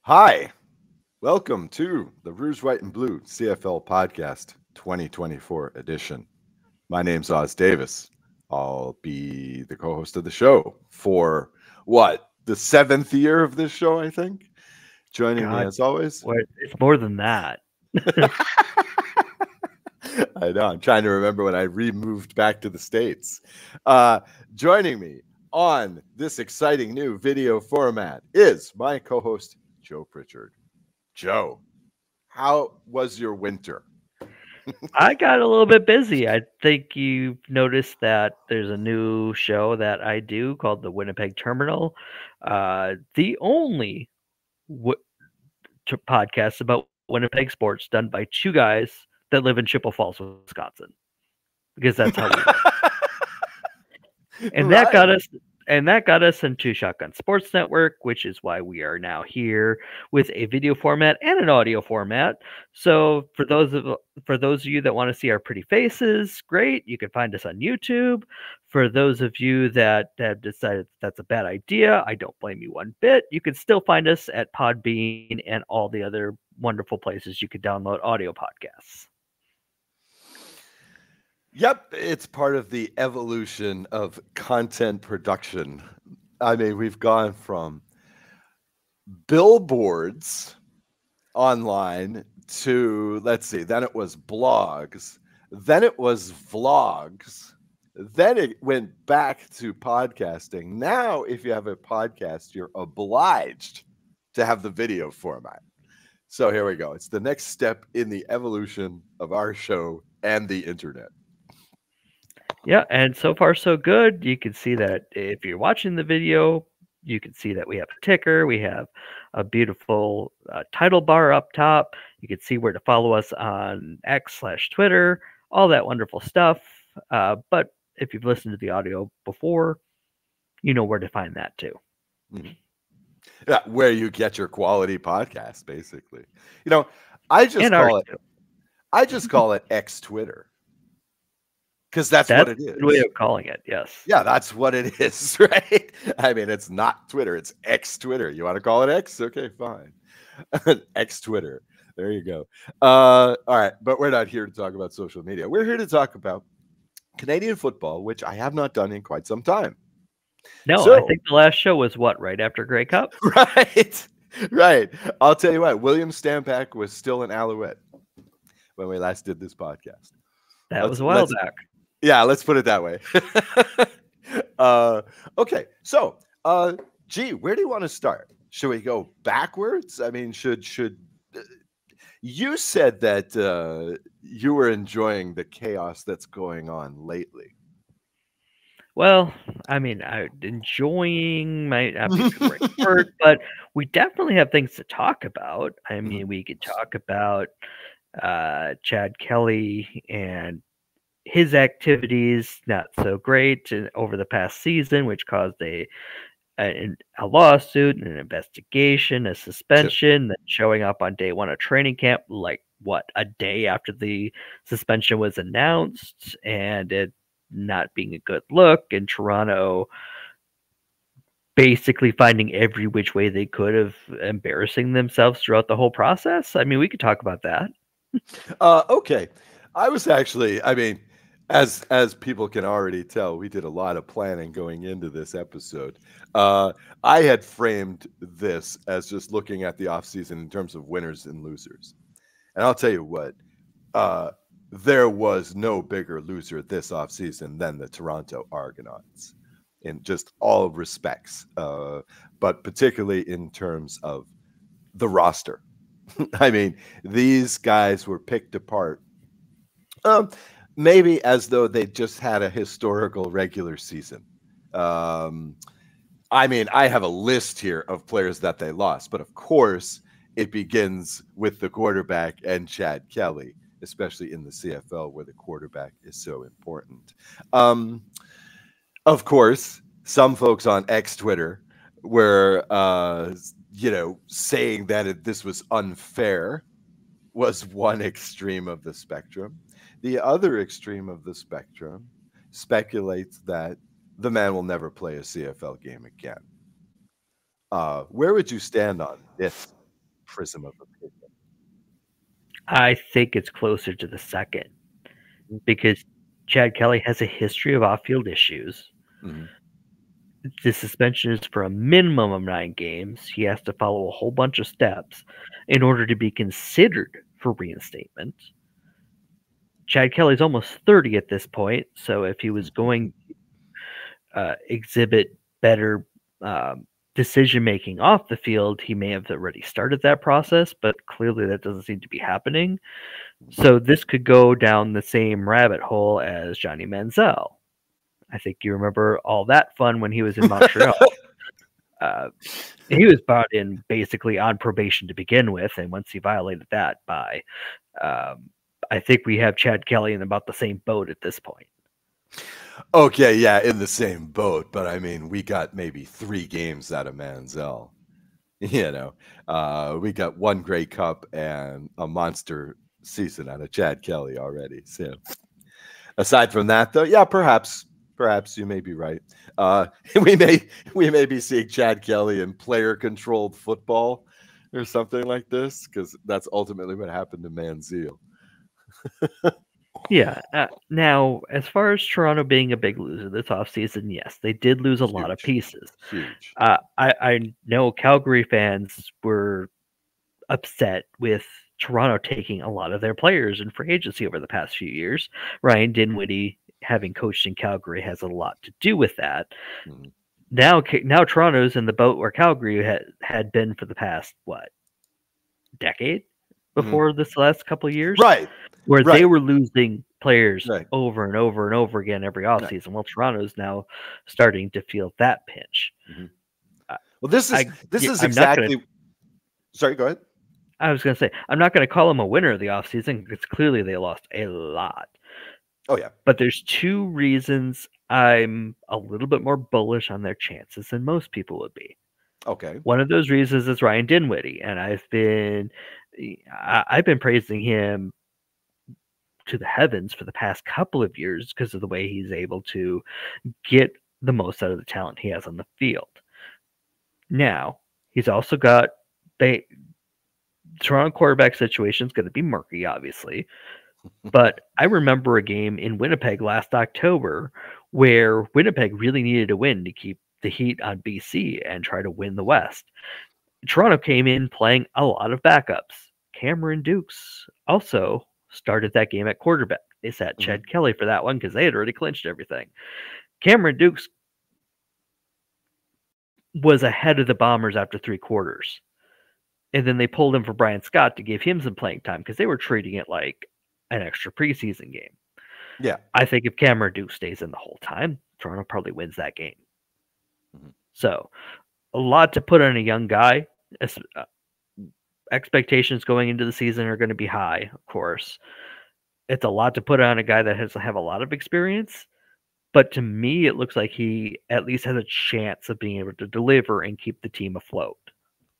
Hi, welcome to the Rouge, White, and Blue CFL Podcast 2024 edition. My name's Oz Davis. I'll be the co-host of the show for, the 7th year of this show, I think. Joining me as always. It's more than that. I know. I'm trying to remember when I removed back to the States. Joining me on this exciting new video format is my co-host, Joe Pritchard. Joe, how was your winter? I got a little bit busy. I think you've noticed that there's a new show that I do called the Winnipeg Terminal. The only podcast about Winnipeg sports done by two guys that live in Chippewa Falls, Wisconsin. Because that's how we live. And that got us into Shotgun Sports Network, which is why we are now here with a video format and an audio format. So for those of you that want to see our pretty faces, great. You can find us on YouTube. For those of you that have decided that's a bad idea, I don't blame you one bit. You can still find us at Podbean and all the other wonderful places you could download audio podcasts. Yep, it's part of the evolution of content production. I mean, we've gone from billboards online to, then it was blogs, then it was vlogs, then it went back to podcasting. Now, if you have a podcast, you're obliged to have the video format. So here we go. It's the next step in the evolution of our show and the internet. Yeah, and so far so good. You can see that if you're watching the video, you can see that we have a ticker. We have a beautiful title bar up top. You can see where to follow us on X/Twitter, all that wonderful stuff. But if you've listened to the audio before, you know where to find that too. Mm-hmm. Yeah, where you get your quality podcast, basically. You know, I just call it X-Twitter. Because that's what it is. Good way of calling it, yes. Yeah, that's what it is, right? I mean, it's not Twitter, it's X-Twitter. You want to call it X? Okay, fine. X-Twitter. There you go. All right, but we're not here to talk about social media. We're here to talk about Canadian football, which I have not done in quite some time. No, I think the last show was right after Grey Cup? Right. I'll tell you what, William Stampak was still an Alouette when we last did this podcast. That was a while back. Yeah, let's put it that way. Okay, so, where do you want to start? Should we go backwards? I mean, should you said that you were enjoying the chaos that's going on lately. Well, I mean, enjoying might not be the right word, but we definitely have things to talk about. I mean, we could talk about Chad Kelly and his activities, not so great over the past season, which caused a lawsuit, an investigation, a suspension, then showing up on day one of training camp, like a day after the suspension was announced, and it not being a good look, and Toronto basically finding every which way they could of embarrassing themselves throughout the whole process. I mean, we could talk about that. Okay. I was actually, As people can already tell, we did a lot of planning going into this episode. I had framed this as just looking at the offseason in terms of winners and losers. And I'll tell you what, there was no bigger loser this offseason than the Toronto Argonauts in just all respects, but particularly in terms of the roster. I mean, these guys were picked apart. Maybe as though they just had a historical regular season. I mean, I have a list here of players that they lost, but of course, it begins with the quarterback and Chad Kelly, especially in the CFL where the quarterback is so important. Of course, some folks on X Twitter were, saying that this was unfair, was one extreme of the spectrum. The other extreme of the spectrum speculates that the man will never play a CFL game again. Where would you stand on this prism of opinion? I think it's closer to the second because Chad Kelly has a history of off-field issues. Mm-hmm. The suspension is for a minimum of 9 games. He has to follow a whole bunch of steps in order to be considered for reinstatement. Chad Kelly's almost 30 at this point, so if he was going to exhibit better decision-making off the field, he may have already started that process, but clearly that doesn't seem to be happening. So this could go down the same rabbit hole as Johnny Manziel. I think you remember all that fun when he was in Montreal. He was brought in basically on probation to begin with, and once he violated that by... I think we have Chad Kelly in about the same boat at this point. Okay, yeah, in the same boat, but I mean, we got maybe 3 games out of Manziel. We got 1 Grey Cup and a monster season out of Chad Kelly already. So, aside from that, though, yeah, perhaps you may be right. We may be seeing Chad Kelly in player-controlled football or something like this, because that's ultimately what happened to Manziel. Yeah. Now, as far as Toronto being a big loser this offseason, yes, they did lose a lot of pieces. Huge. I know Calgary fans were upset with Toronto taking a lot of their players in free agency over the past few years. Ryan Dinwiddie, having coached in Calgary, has a lot to do with that. Mm-hmm. Now Toronto's in the boat where Calgary had been for the past, decade before this last couple of years? Right. Where they were losing players over and over and over again every offseason. Well, Toronto's now starting to feel that pinch. Mm-hmm. Well, this is exactly... Sorry, go ahead. I was going to say, I'm not going to call them a winner of the offseason because clearly they lost a lot. Oh, yeah. But there's 2 reasons I'm a little bit more bullish on their chances than most people would be. Okay. One of those reasons is Ryan Dinwiddie, and I've been praising him to the heavens for the past couple of years because of the way he's able to get the most out of the talent he has on the field. Now, he's also got the Toronto quarterback situation is going to be murky, obviously. But I remember a game in Winnipeg last October where Winnipeg really needed to win to keep the heat on BC and try to win the West. Toronto came in playing a lot of backups. Cameron Dukes also started that game at quarterback. They sat Chad Kelly for that one because they had already clinched everything. Cameron Dukes was ahead of the Bombers after 3 quarters. And then they pulled him for Brian Scott to give him some playing time because they were treating it like an extra preseason game. Yeah. I think if Cameron Dukes stays in the whole time, Toronto probably wins that game. Mm-hmm. So, a lot to put on a young guy. Expectations going into the season are going to be high, of course. It's a lot to put on a guy that has to have a lot of experience. But to me, it looks like he at least has a chance of being able to deliver and keep the team afloat.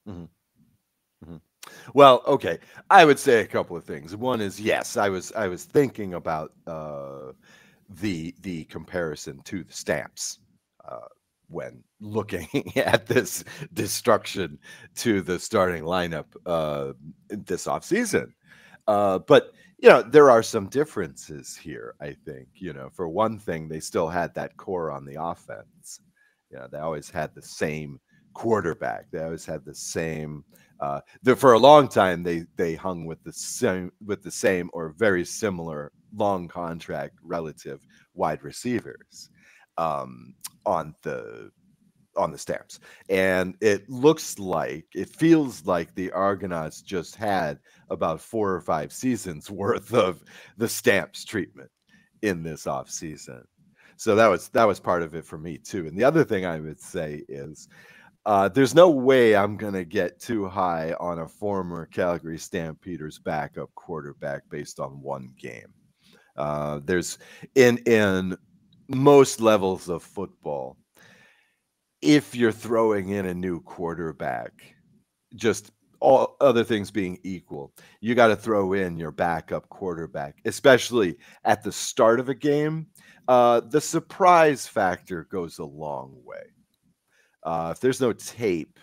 Mm-hmm. Mm-hmm. Well, okay. I would say a couple of things. One is, yes, I was thinking about the comparison to the Stamps when looking at this destruction to the starting lineup this offseason. But there are some differences here, I think. For one thing, they still had that core on the offense. They always had the same quarterback. They always had the same. For a long time, they hung with the same or very similar long contract relative wide receivers on the stamps. And it feels like the Argonauts just had about 4 or 5 seasons worth of the stamps treatment in this off season. So that was part of it for me too. And the other thing I would say is there's no way I'm going to get too high on a former Calgary Stampeders backup quarterback based on one game. There's in most levels of football, if you're throwing in a new quarterback, just all other things being equal, you got to throw in your backup quarterback, especially at the start of a game. The surprise factor goes a long way. If there's no tape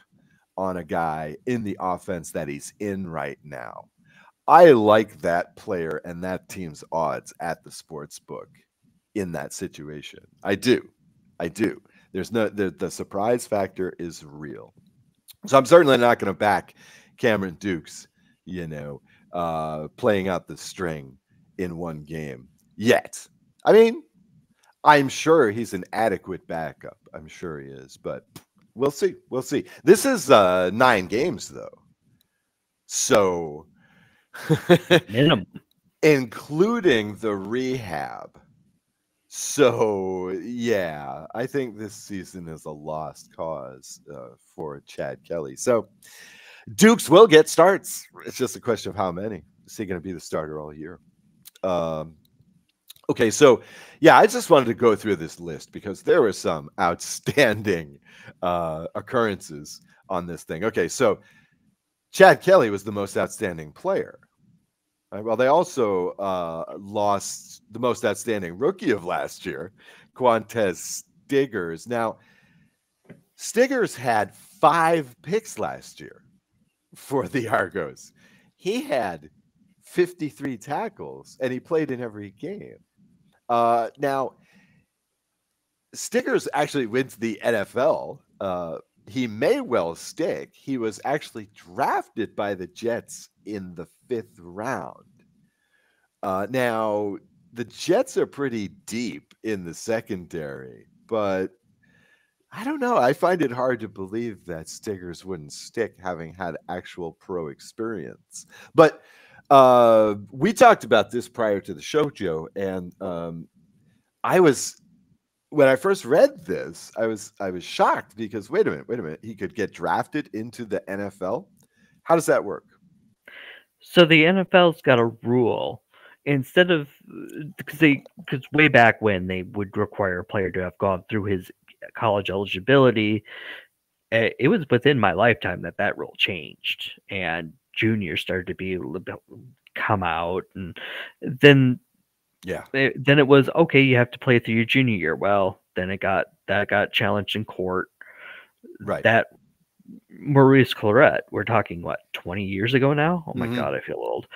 on a guy in the offense that he's in right now, I like that player and that team's odds at the sports book in that situation. I do. There's the surprise factor is real. So I'm certainly not going to back Cameron Dukes, playing out the string in one game yet. I mean, I'm sure he's an adequate backup. I'm sure he is, but we'll see. This is 9 games though. So minimum, including the rehab. So, yeah, I think this season is a lost cause for Chad Kelly. So, Dukes will get starts. It's just a question of how many. Is he going to be the starter all year? Okay, so, yeah, I just wanted to go through this list because there were some outstanding occurrences on this thing. Okay, so Chad Kelly was the most outstanding player. Right, well, they also lost the most outstanding rookie of last year, Quantez Stiggers. Now, Stiggers had 5 picks last year for the Argos. He had 53 tackles, and he played in every game. Now, Stiggers actually went to the NFL. He may well stick. He was actually drafted by the Jets in the 5th round. Now, the Jets are pretty deep in the secondary, but I don't know. I find it hard to believe that Stiggers wouldn't stick, having had actual pro experience. But we talked about this prior to the show, Joe, and when I first read this, I was shocked because wait a minute, he could get drafted into the NFL. How does that work? So the NFL's got a rule. Instead of because way back when they would require a player to have gone through his college eligibility, it was within my lifetime that rule changed, and juniors started to be a little bit come out, and then then it was okay. You have to play through your junior year. Well, then that got challenged in court. Right. That Maurice Claret, we're talking what 20 years ago now. Oh my God, I feel old.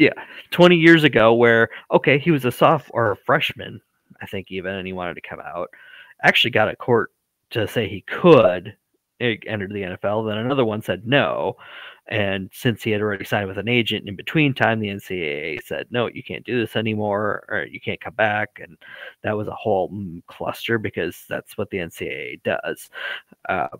Yeah, 20 years ago, where okay, he was a sophomore or a freshman, I think even, and he wanted to come out. Actually got a court to say he could enter the NFL. Then another one said no. And since he had already signed with an agent in between time, the NCAA said, no, you can't do this anymore, or you can't come back. And that was a whole cluster because that's what the NCAA does. But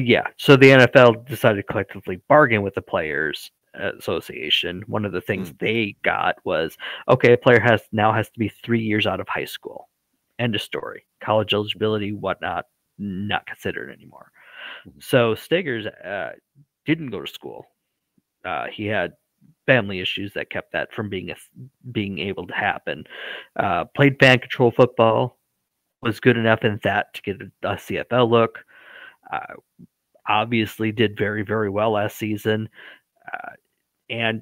yeah, so the NFL decided to collectively bargain with the Players Association. One of the things they got was, okay, a player now has to be 3 years out of high school. End of story. College eligibility, whatnot, not considered anymore. So Stiggers didn't go to school. He had family issues that kept that from being able to happen. Played fan control football, was good enough in that to get a CFL look. Obviously did very, very well last season, and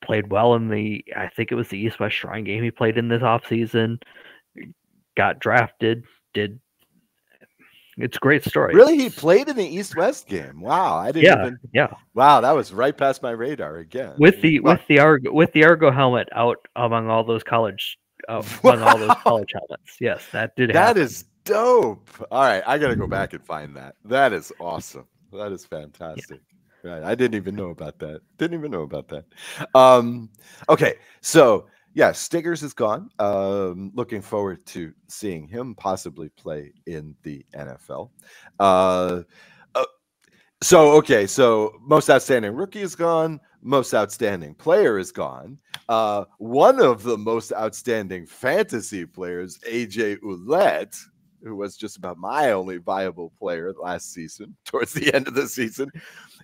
played well in I think it was the East-West Shrine game he played in this offseason. Got drafted, did It's a great story. Really, he played in the East-West game. Wow, I didn't even. Yeah. Wow, that was right past my radar again. With the Argo helmet out among all those college helmets. Yes, that did happen. That is dope. All right, I gotta go back and find that. That is awesome. That is fantastic. Yeah. Right, I didn't even know about that. Okay, so yeah, Stiggers is gone. Looking forward to seeing him possibly play in the NFL. So most outstanding rookie is gone. Most outstanding player is gone. One of the most outstanding fantasy players, AJ Ouellette, who was just about my only viable player last season, towards the end of the season,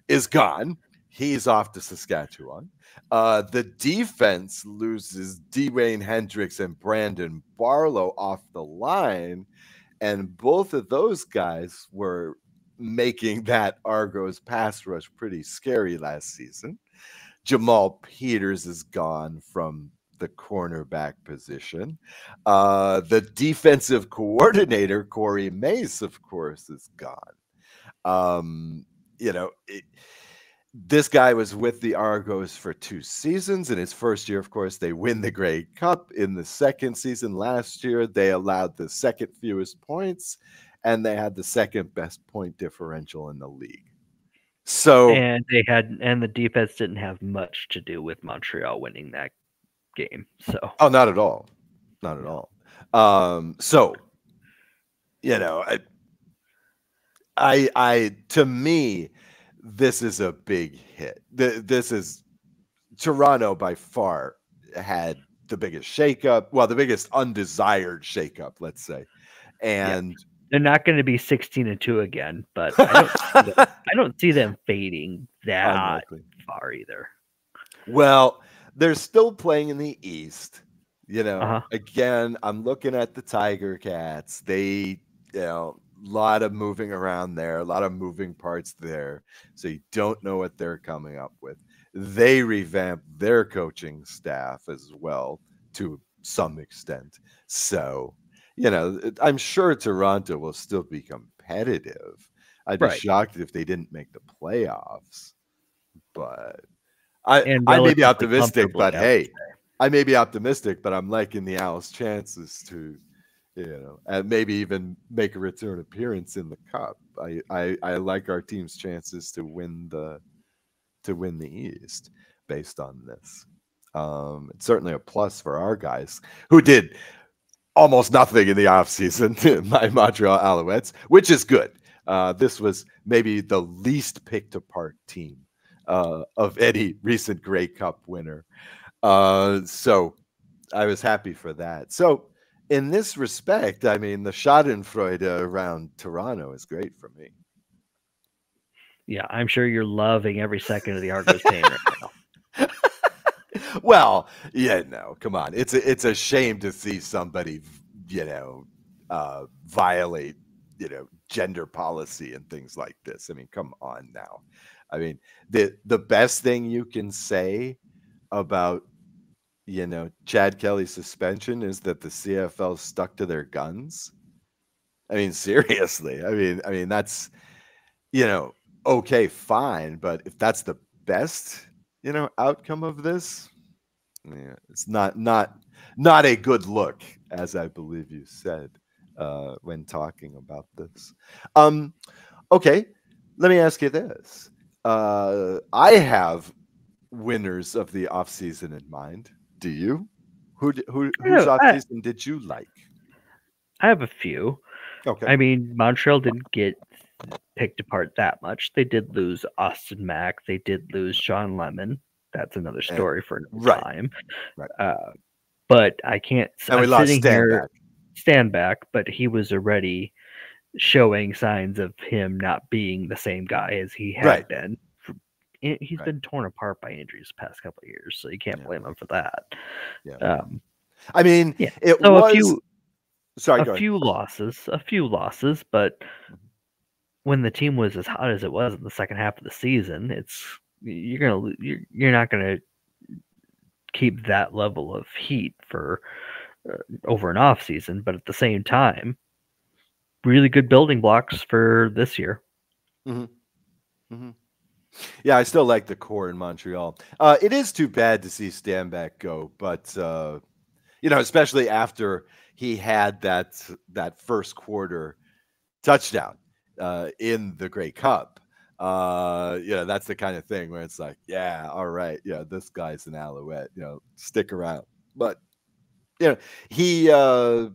is gone. He's off to Saskatchewan. The defense loses Dwayne Hendricks and Brandon Barlow off the line, and both of those guys were making that Argos pass rush pretty scary last season. Jamal Peters is gone from the cornerback position. The defensive coordinator, Corey Mace, of course, is gone. This guy was with the Argos for 2 seasons. In his first year, of course, they win the Grey Cup. In the second season last year, they allowed the second fewest points, and they had the second best point differential in the league. So, and the defense didn't have much to do with Montreal winning that game. So, not at all. So, I to me, this is a big hit. This is Toronto by far had the biggest shakeup. Well, the biggest undesired shakeup, let's say. And they're not going to be 16-2 again, but I don't see them fading that far either. Well, they're still playing in the East. Again, I'm looking at the Tiger Cats. They, a lot of moving around there, a lot of moving parts there. So you don't know what they're coming up with. They revamped their coaching staff as well to some extent. So, I'm sure Toronto will still be competitive. I'd be shocked if they didn't make the playoffs. But I may be optimistic, but hey, I may be optimistic, but I'm liking the Owls' chances to, and maybe even make a return appearance in the Cup. I like our team's chances to win the East based on this. It's certainly a plus for our guys who did almost nothing in the offseason, my Montreal Alouettes, which is good. This was maybe the least picked apart team of any recent Grey Cup winner. So I was happy for that. So in this respect, I mean, the Schadenfreude around Toronto is great for me. Yeah, I'm sure you're loving every second of the Argos game right now. Well, come on. It's a shame to see somebody, violate, gender policy and things like this. I mean, come on now. I mean, the best thing you can say about, Chad Kelly's suspension is that the CFL stuck to their guns. I mean, seriously. I mean that's, okay, fine, but if that's the best, outcome of this, it's not a good look, as I believe you said when talking about this. Okay, let me ask you this. I have winners of the offseason in mind. Do you? Whose offseason did you like? I have a few. Okay. I mean, Montreal didn't get picked apart that much. They did lose Austin Mack. They did lose Sean Lemon. That's another story for another time. Right. But I can't. And we lost Stanback, but he was already showing signs of him not being the same guy as he had been. He's been torn apart by injuries the past couple of years, so you can't blame him for that. Yeah. I mean, it was a few losses, but when the team was as hot as it was in the second half of the season, you're not gonna keep that level of heat for over an off season. But at the same time, really good building blocks for this year. Mm-hmm. Mm-hmm. Yeah, I still like the core in Montreal. It is too bad to see Stanback go, but especially after he had that first quarter touchdown in the Grey Cup. That's the kind of thing where it's like, yeah, all right, this guy's an Alouette, stick around. But he the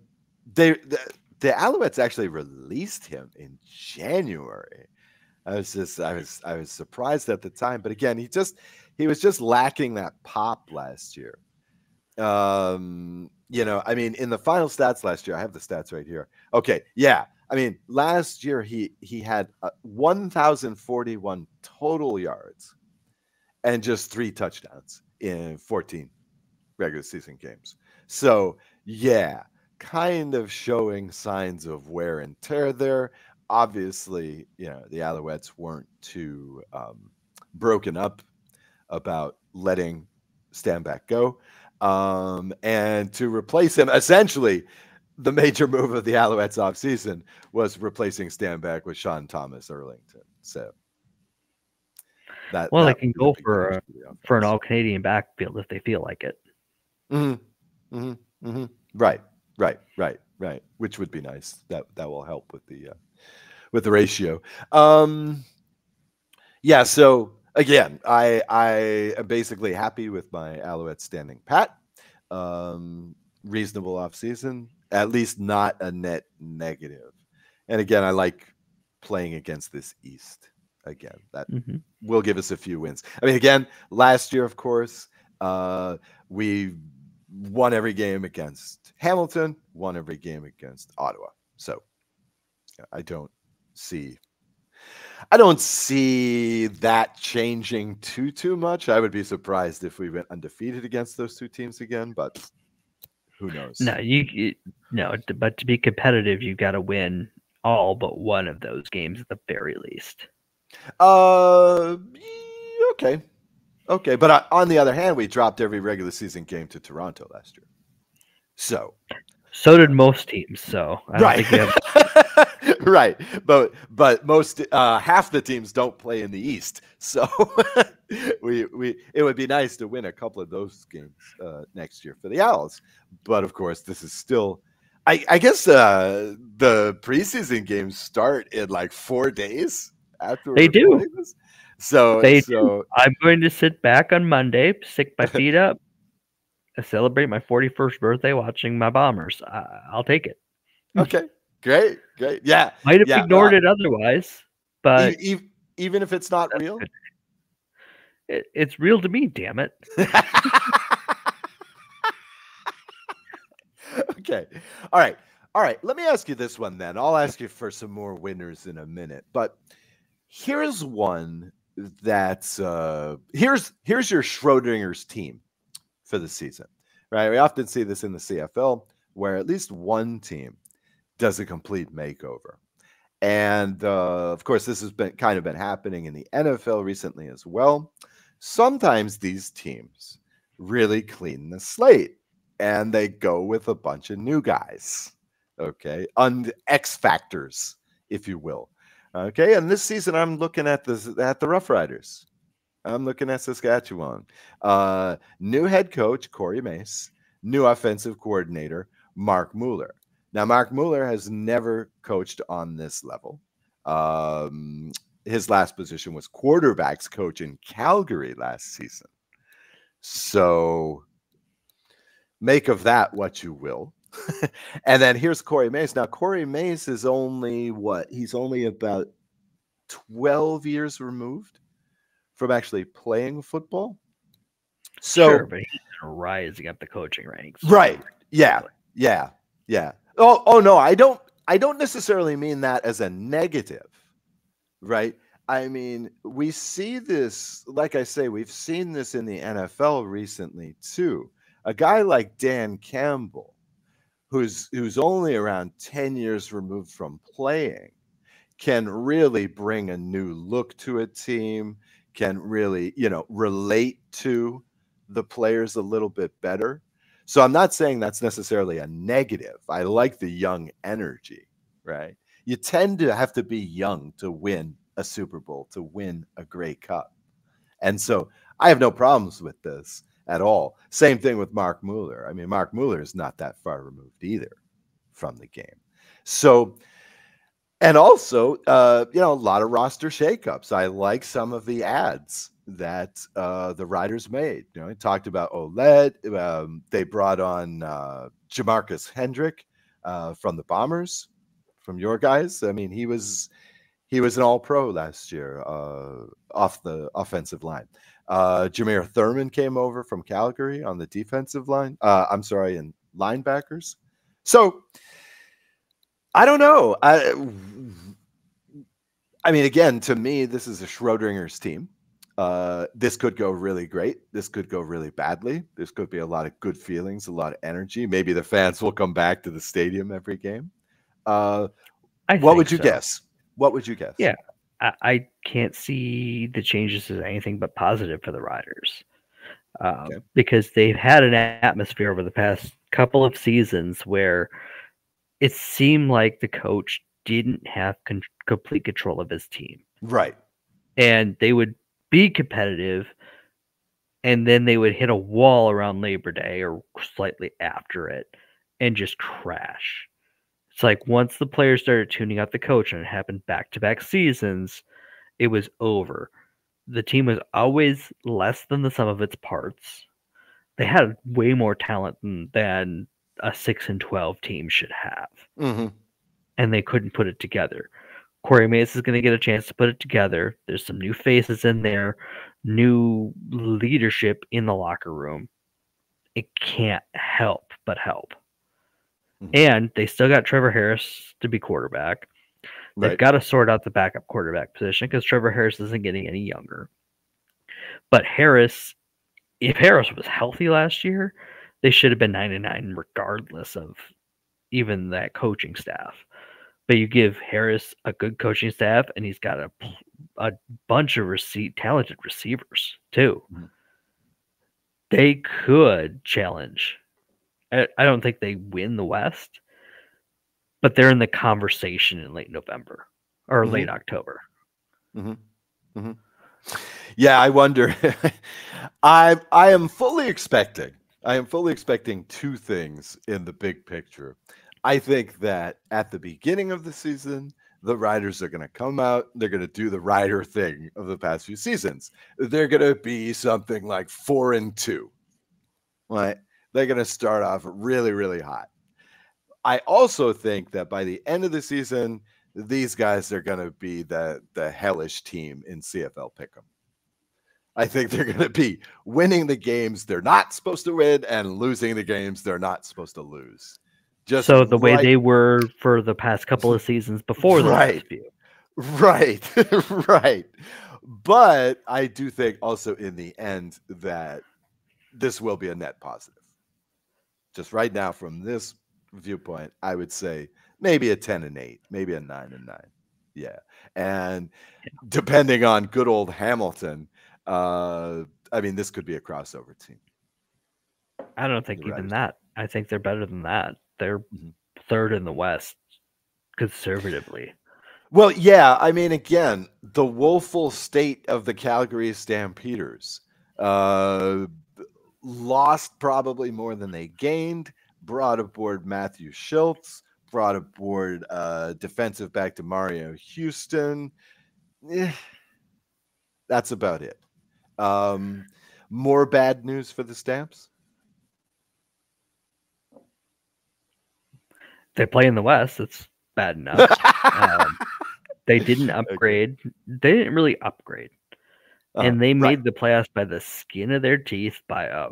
Alouettes actually released him in January. I was surprised at the time, but again, he was just lacking that pop last year. I mean, in the final stats last year, I have the stats right here. Okay, yeah. I mean, last year he had 1,041 total yards and just 3 touchdowns in 14 regular season games. So, yeah, kind of showing signs of wear and tear there. Obviously, the Alouettes weren't too broken up about letting Stanback go. And to replace him, essentially, the major move of the Alouettes offseason was replacing Stanback with Sean Thomas Erlington. So they can go for an all Canadian backfield if they feel like it. Mm-hmm. Mm-hmm. Mm-hmm. Right. Which would be nice. That will help with the ratio. Yeah. So again, I am basically happy with my Alouettes standing pat. Reasonable offseason, at least not a net negative. And again, I like playing against this East. Again, that will give us a few wins. I mean, again, last year, of course, we won every game against Hamilton, won every game against Ottawa. So I don't see that changing too much. I would be surprised if we went undefeated against those two teams again, but who knows? No, but to be competitive, you've got to win all but one of those games at the very least. Okay. But on the other hand, we dropped every regular season game to Toronto last year. So did most teams. So I don't think you have. Right, but most half the teams don't play in the East, so it would be nice to win a couple of those games next year for the Owls. But of course, this is still, I guess, the preseason games start in like 4 days after they do. This. So I'm going to sit back on Monday, stick my feet up, and celebrate my 41st birthday watching my Bombers. I'll take it. Okay. Great. Yeah. Might have ignored it otherwise, but even if it's not real, it's real to me. Damn it. Okay. All right. Let me ask you this one then. I'll ask you for some more winners in a minute, but here's one that's here's your Schrodinger's team for the season, right? We often see this in the CFL where at least one team does a complete makeover. And of course, this has been happening in the NFL recently as well. Sometimes these teams really clean the slate and they go with a bunch of new guys, okay, X factors, if you will. Okay, and this season I'm looking at the Rough Riders. I'm looking at Saskatchewan. New head coach Corey Mace, new offensive coordinator Mark Mueller. Now, Mark Mueller has never coached on this level. His last position was quarterbacks coach in Calgary last season. So make of that what you will. And then here's Corey Mace. Now, Corey Mace is only he's only about 12 years removed from actually playing football. So, sure, but he's rising up the coaching ranks. Right. Yeah. Oh no, I don't necessarily mean that as a negative, right? I mean, we see this, like I say, we've seen this in the NFL recently too. A guy like Dan Campbell, who's only around 10 years removed from playing, can really bring a new look to a team, can really, relate to the players a little bit better. So I'm not saying that's necessarily a negative. I like the young energy, right? You tend to have to be young to win a Super Bowl, to win a Grey Cup. And so I have no problems with this at all. Same thing with Mark Mueller. I mean, Mark Mueller is not that far removed either from the game. So, and also, a lot of roster shakeups. I like some of the ads that the Riders made. I talked about OLED. They brought on Jamarcus Hendrick from the Bombers, from your guys. I mean, he was an All-Pro last year off the offensive line. Jameer Thurman came over from Calgary on the defensive line. In linebackers. So I don't know. I mean, again, to me, this is a Schrodinger's team. This could go really great. This could go really badly. There's could be a lot of good feelings, a lot of energy. Maybe the fans will come back to the stadium every game. What would you guess? What would you guess? Yeah, I can't see the changes as anything but positive for the Riders. Because they've had an atmosphere over the past couple of seasons where it seemed like the coach didn't have complete control of his team. Right. And they would be competitive, and then they would hit a wall around Labor Day or slightly after it and just crash. It's like once the players started tuning out the coach, and it happened back-to-back seasons, it was over. The team was always less than the sum of its parts. They had way more talent than a 6-12 team should have. Mm-hmm. And they couldn't put it together. Corey Mace is going to get a chance to put it together. There's some new faces in there, new leadership in the locker room. It can't help but help. Mm-hmm. And they still got Trevor Harris to be quarterback. They've got to sort out the backup quarterback position because Trevor Harris isn't getting any younger. But if Harris was healthy last year, they should have been 9-9 regardless of even that coaching staff. But you give Harris a good coaching staff, and he's got a bunch of talented receivers too. Mm-hmm. They could challenge. I don't think they win the West, but they're in the conversation in late November or late October. Mm-hmm. Mm-hmm. Yeah, I wonder. I am fully expecting two things in the big picture. I think that at the beginning of the season, the Riders are going to come out. They're going to do the Rider thing of the past few seasons. They're going to be something like 4-2. Right? They're going to start off really, really hot. I also think that by the end of the season, these guys are going to be the hellish team in CFL Pick'em. I think they're going to be winning the games they're not supposed to win and losing the games they're not supposed to lose. Just so the way they were for the past couple of seasons before the last few. Right. Right. But I do think also in the end that this will be a net positive. Just right now from this viewpoint, I would say maybe a 10-8, maybe a 9-9. Yeah. And depending on good old Hamilton, I mean, this could be a crossover team. I don't think even that. I think they're better than that. They're third in the West conservatively. Well, yeah. I mean, again, the woeful state of the Calgary Stampeders lost probably more than they gained, brought aboard Matthew Schultz, brought aboard defensive back to Mario Houston. That's about it. More bad news for the Stamps? They play in the West. It's bad enough. They didn't upgrade. Okay. They didn't really upgrade. And they made the playoffs by the skin of their teeth by a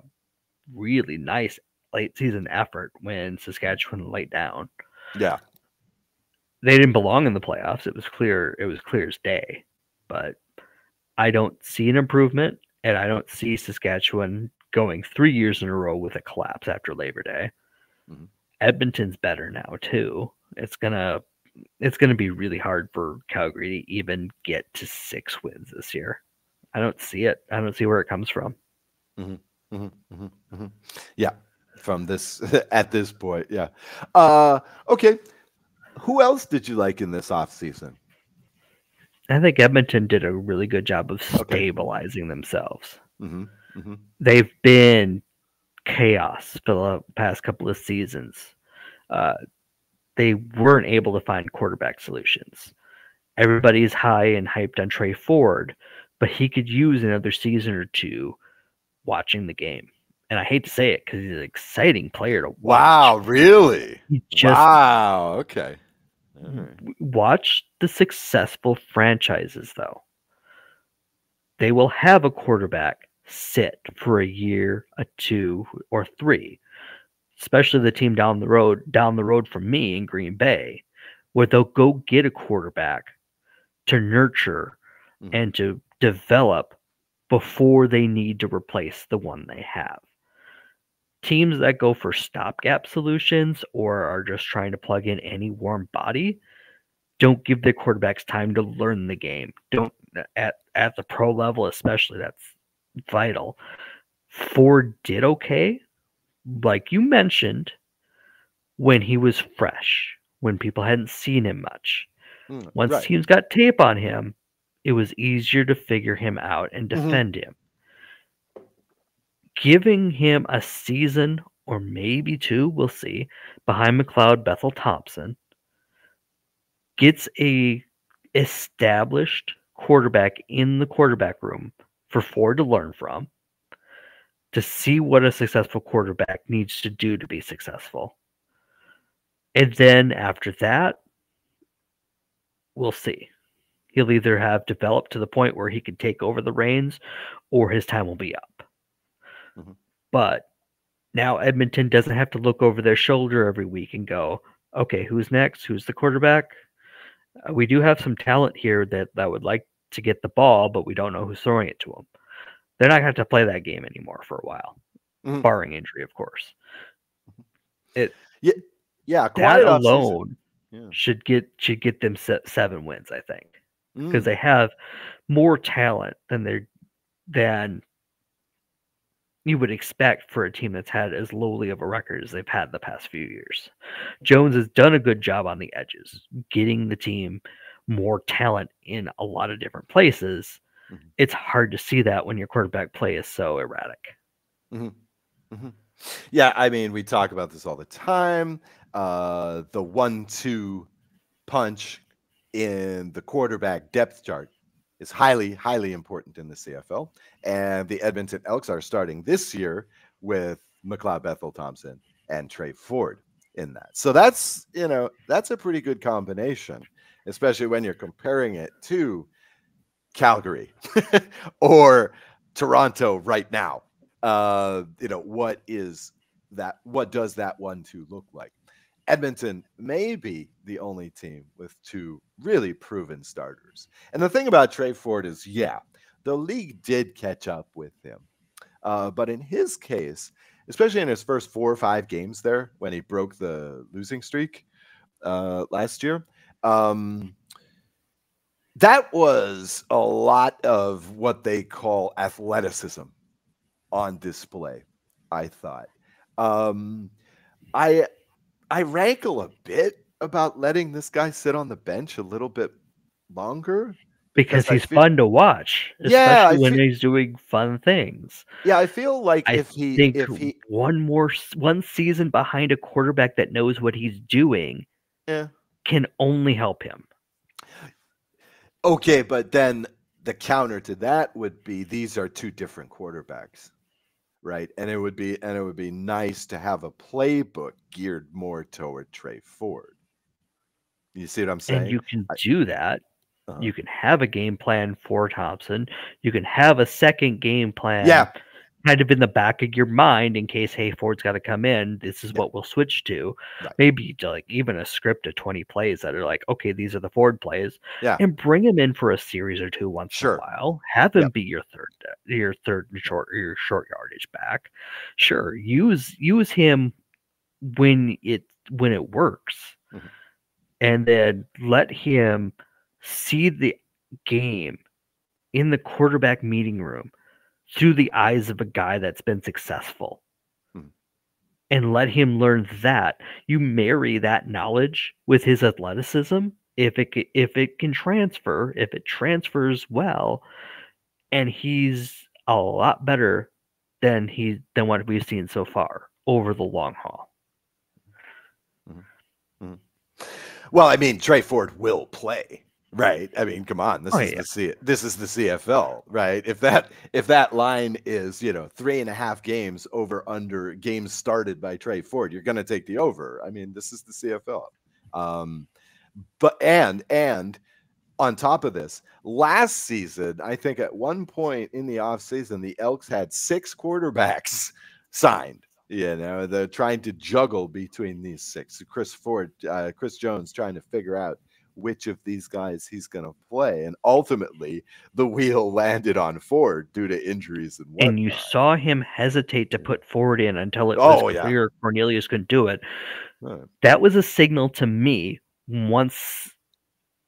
really nice late season effort when Saskatchewan laid down. Yeah. They didn't belong in the playoffs. It was clear as day. But I don't see an improvement, and I don't see Saskatchewan going 3 years in a row with a collapse after Labor Day. Mm-hmm. Edmonton's better now too. It's gonna be really hard for Calgary to even get to 6 wins this year. I don't see it. I don't see where it comes from. Mm-hmm. Mm-hmm. Mm-hmm. Mm-hmm. Yeah, from this at this point. Yeah. Okay. Who else did you like in this offseason? I think Edmonton did a really good job of Okay. stabilizing themselves. Mm-hmm. Mm-hmm. They've been chaos for the past couple of seasons. They weren't able to find quarterback solutions. Everybody's high and hyped on Trey Ford, but he could use another season or two watching the game. And I hate to say it because he's an exciting player to watch. Wow, really? He just Wow. Okay. All right. watch the successful franchises, though. They will have a quarterback sit for a year, a 2, or 3, especially the team down the road from me in Green Bay, where they'll go get a quarterback to nurture and to develop before they need to replace the one they have. Teams that go for stopgap solutions or are just trying to plug in any warm body don't give their quarterbacks time to learn the game. Don't at the pro level, especially, that's vital. Ford did okay, like you mentioned, when he was fresh, when people hadn't seen him much. Once Right. teams got tape on him, it was easier to figure him out and defend him. Giving him a season or maybe 2, we'll see, behind McLeod, Bethel, Thompson, gets a established quarterback in the quarterback room for Ford to learn from, to see what a successful quarterback needs to do to be successful. And then after that, we'll see. He'll either have developed to the point where he could take over the reins or his time will be up. But now Edmonton doesn't have to look over their shoulder every week and go, okay, who's next? Who's the quarterback? We do have some talent here that would like to get the ball, but we don't know who's throwing it to them. They're not going to have to play that game anymore for a while, barring injury, of course. That alone should get them 7 wins, I think, because they have more talent than you would expect for a team that's had as lowly of a record as they've had the past few years. Jones has done a good job on the edges, getting the team more talent in a lot of different places. It's hard to see that when your quarterback play is so erratic. Yeah, I mean, we talk about this all the time. The 1-2 punch in the quarterback depth chart is highly, highly important in the CFL. And the Edmonton Elks are starting this year with McLeod, Bethel, Thompson, and Trey Ford in that. So that's a pretty good combination, especially when you're comparing it to Calgary or Toronto right now. What does that 1-2 look like? Edmonton may be the only team with 2 really proven starters. And the thing about Trey Ford is, the league did catch up with him. But in his case, especially in his first 4 or 5 games there, when he broke the losing streak last year, that was a lot of what they call athleticism on display, I thought. I rankle a bit about letting this guy sit on the bench a little bit longer because he's fun to watch, especially when he's doing fun things. Yeah, I feel like if he one season behind a quarterback that knows what he's doing can only help him. Okay, but then the counter to that would be these are 2 different quarterbacks. Right. And it would be nice to have a playbook geared more toward Trey Ford. You see what I'm saying? And you can do that. You can have a game plan for Thompson. You can have a second game plan kind of in the back of your mind in case, hey, Ford's got to come in. This is what we'll switch to. Right. Maybe like even a script of 20 plays that are like, okay, these are the Ford plays. And bring him in for a series or 2 once in a while. Have him be your third short yardage back. Sure, use him when it works, and then let him see the game in the quarterback meeting room through the eyes of a guy that's been successful. and let him learn that. You marry that knowledge with his athleticism. If it can transfer, if it transfers well, and he's a lot better than what we've seen so far over the long haul. Mm-hmm. Mm-hmm. Well, I mean, Trey Ford will play, right? I mean, come on, this is the CFL, right? If that line is 3.5 games over under games started by Trey Ford, you're going to take the over. I mean, this is the CFL. But and on top of this, last season, I think at one point in the offseason, the Elks had 6 quarterbacks signed. They're trying to juggle between these 6. Chris Jones trying to figure out which of these guys he's going to play. And ultimately, the wheel landed on Ford due to injuries and whatnot. And you saw him hesitate to put Ford in until it was clear Cornelius couldn't do it. That was a signal to me once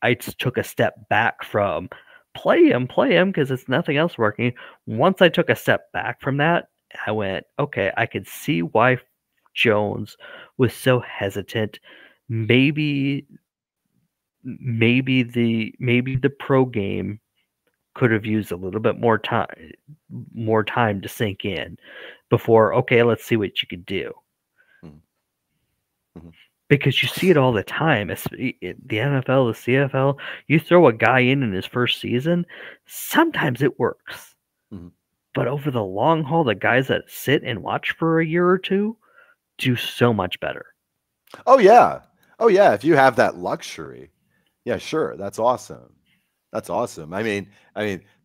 I took a step back from play him because it's nothing else working. Once I took a step back from that, I went, okay, I could see why Jones was so hesitant. Maybe the pro game could have used a little bit more time to sink in before, okay, let's see what you could do. Mm-hmm. Because you see it all the time. The NFL, the CFL, you throw a guy in his first season, sometimes it works. Mm-hmm. But over the long haul, the guys that sit and watch for a year or two do so much better. Oh, yeah. If you have that luxury, yeah, sure. That's awesome. I mean,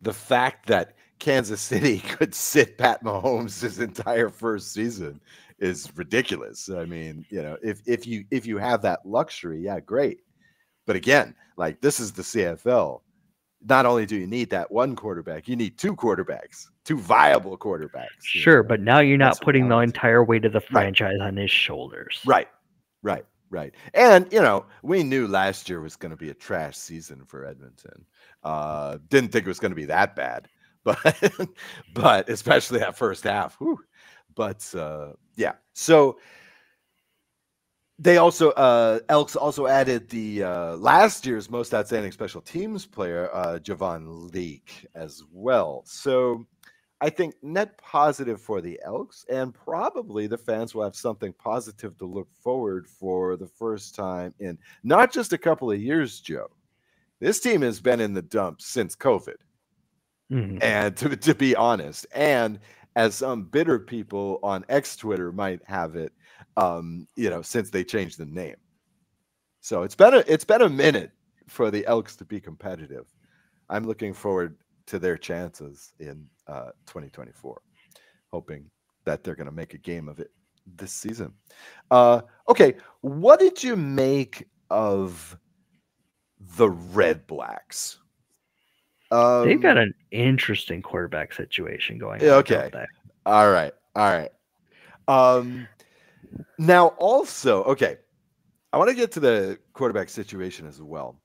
the fact that Kansas City could sit Pat Mahomes his entire first season is ridiculous. I mean, if you have that luxury, yeah, great. But again, like, this is the CFL. Not only do you need that one quarterback, you need 2 quarterbacks, 2 viable quarterbacks. Sure, but now you're not putting the entire weight of the franchise on his shoulders. Right. And, we knew last year was going to be a trash season for Edmonton. Didn't think it was going to be that bad, but especially that first half. Whew. But yeah, so they also Elks also added the last year's most outstanding special teams player, Javon Leake, as well. So I think net positive for the Elks, and probably the fans will have something positive to look forward for the first time in not just a couple of years, Joe. This team has been in the dumps since COVID. Mm-hmm. And to be honest, and as some bitter people on X Twitter might have it, since they changed the name. So it's been a minute for the Elks to be competitive. I'm looking forward to their chances in 2024, hoping that they're going to make a game of it this season. Okay, what did you make of the Red Blacks? They've got an interesting quarterback situation going on. Okay. All right. Now also, okay, I want to get to the quarterback situation as well.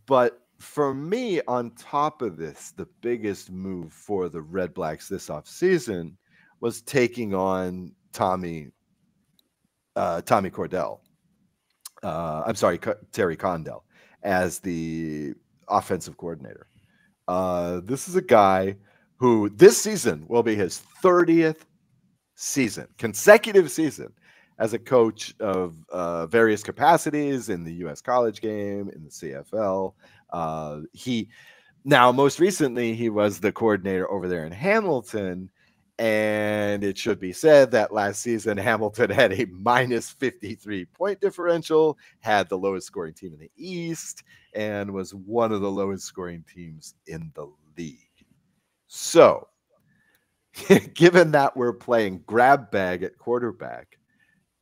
But for me, on top of this, the biggest move for the Red Blacks this offseason was taking on Terry Condell as the offensive coordinator. This is a guy who this season will be his 30th consecutive season as a coach of various capacities in the U.S. college game, in the CFL. Most recently, he was the coordinator over there in Hamilton. And it should be said that last season, Hamilton had a minus 53 point differential, had the lowest scoring team in the East, and was one of the lowest scoring teams in the league. So, given that we're playing grab bag at quarterback,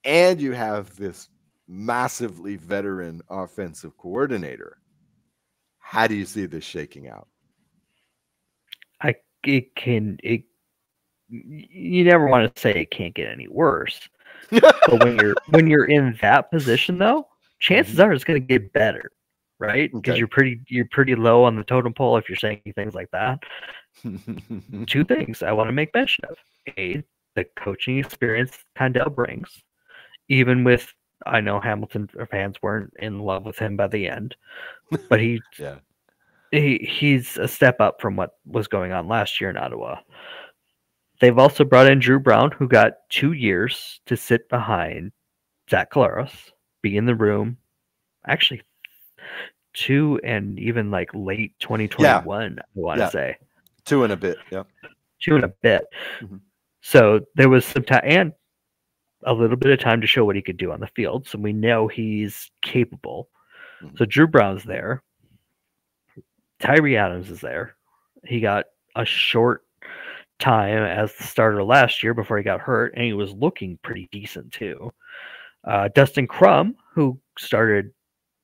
and you have this massively veteran offensive coordinator, how do you see this shaking out? You never want to say it can't get any worse. But when you're in that position, though, chances are it's going to get better, right? Because you're pretty low on the totem pole if you're saying things like that. 2 things I want to make mention of: A, the coaching experience Condell brings, even with, I know Hamilton fans weren't in love with him by the end, but Yeah. he's a step up from what was going on last year in Ottawa. They've also brought in Drew Brown, who got 2 years to sit behind Zach Collaros, be in the room. Actually, 2 and even like late 2021, I want to say. 2 and a bit. Yeah. 2 and a bit. Mm-hmm. So there was some time and a little bit of time to show what he could do on the field. So we know he's capable. Mm-hmm. So Drew Brown's there. Tyree Adams is there. He got a short time as the starter last year before he got hurt, and he was looking pretty decent too. Dustin Crum, who started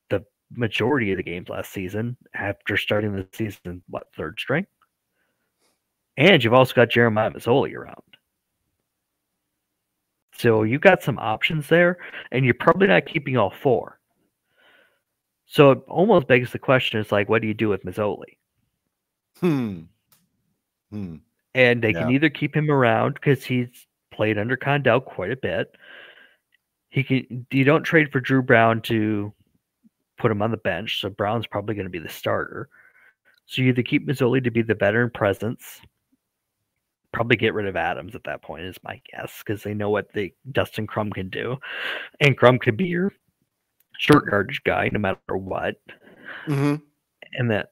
the majority of the games last season after starting the season, third string? And you've also got Jeremiah Mazzoli around. So you got some options there, and you're probably not keeping all 4. So it almost begs the question, it's like, what do you do with Mazzoli? And they can either keep him around because he's played under Condell quite a bit. You don't trade for Drew Brown to put him on the bench, so Brown's probably going to be the starter. So you either keep Mazzoli to be the veteran presence, probably get rid of Adams at that point is my guess, because they know what Dustin Crum can do, and Crum could be your short yardage guy no matter what. Mm-hmm. And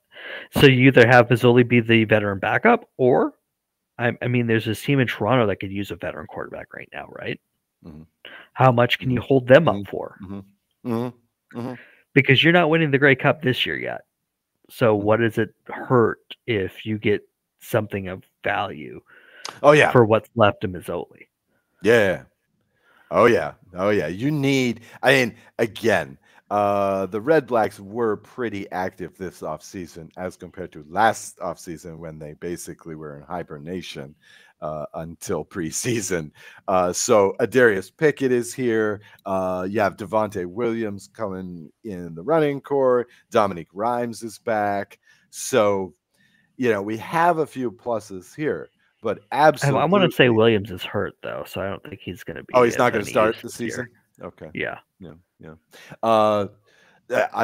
so you either have Mazzoli be the veteran backup, or I mean, there's this team in Toronto that could use a veteran quarterback right now, right? Mm-hmm. How much can you hold them up for? Because you're not winning the Grey Cup this year yet. So what does it hurt if you get something of value? Oh yeah, for what's left of Mazzoli. Yeah. Oh yeah. You need. I mean, again, the Red Blacks were pretty active this offseason as compared to last offseason when they basically were in hibernation until preseason. So Adarius Pickett is here. You have Devontae Williams coming in the running core. Dominique Rhymes is back. So, we have a few pluses here. But absolutely, I want to say Williams is hurt though, so I don't think he's going to be. Oh, he's not going to start the season. Okay. Yeah. I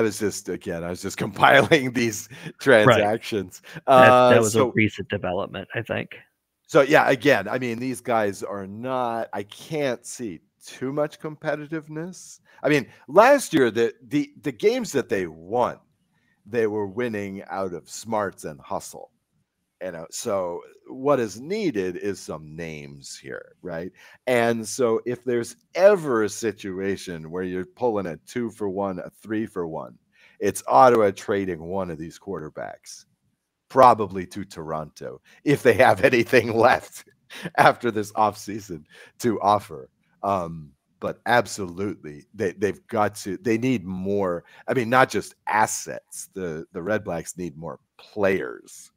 was just compiling these transactions. Right. That was a recent development, I think. So yeah, again, I mean, these guys are not. I can't see too much competitiveness. I mean, last year the games that they won, they were winning out of smarts and hustle. So what is needed is some names here, right? And so if there's ever a situation where you're pulling a 2-for-1, a 3-for-1, it's Ottawa trading one of these quarterbacks, probably to Toronto, if they have anything left after this offseason to offer. But absolutely, they've got to. They need more. I mean, not just assets. The Red Blacks need more players.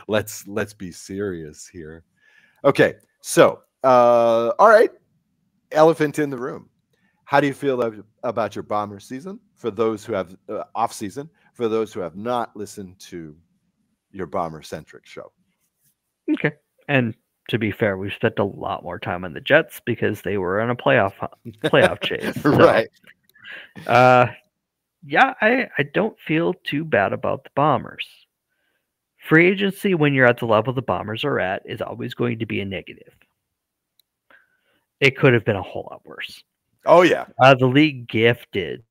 Let's be serious here. Okay, so all right, elephant in the room. How do you feel about your Bomber season? For those who have off season, for those who have not listened to your Bomber centric show. Okay, and to be fair, we've spent a lot more time on the Jets because they were on a playoff chase, so, right? Yeah, I don't feel too bad about the Bombers. Free agency, when you're at the level the Bombers are at, is always going to be a negative. It could have been a whole lot worse. Oh, yeah. The league gifted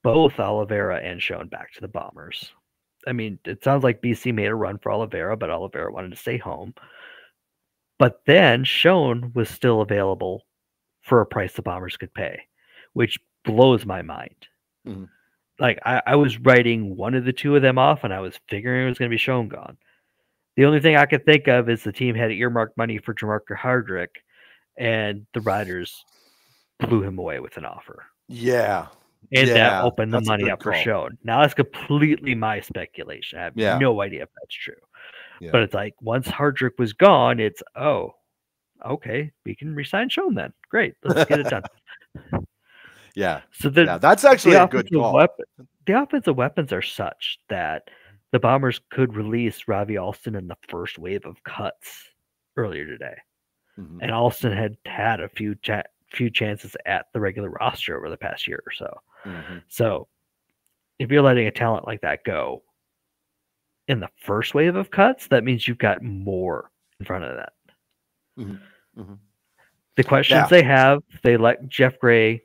both Oliveira and Schoen back to the Bombers. I mean, it sounds like BC made a run for Oliveira, but Oliveira wanted to stay home. But then Schoen was still available for a price the Bombers could pay, which blows my mind. Mm-hmm. Like, I was writing one of the two of them off, and I was figuring it was going to be Schoen gone. The only thing I could think of is the team had earmarked money for Jamarca Hardrick, and the Riders blew him away with an offer. Yeah. And that opened the money up for Schoen. Now, that's completely my speculation. I have no idea if that's true. Yeah. But it's like, once Hardrick was gone, it's, okay, we can resign Schoen then. Great, let's get it done. Yeah. So that's actually a good call. The offensive weapons are such that the Bombers could release Ravi Alston in the first wave of cuts earlier today, Mhm. and Alston had a few chances at the regular roster over the past year or so. Mhm. So if you're letting a talent like that go in the first wave of cuts, that means you've got more in front of that. Mhm. Mhm. The questions Yeah. they have, they let Jeff Gray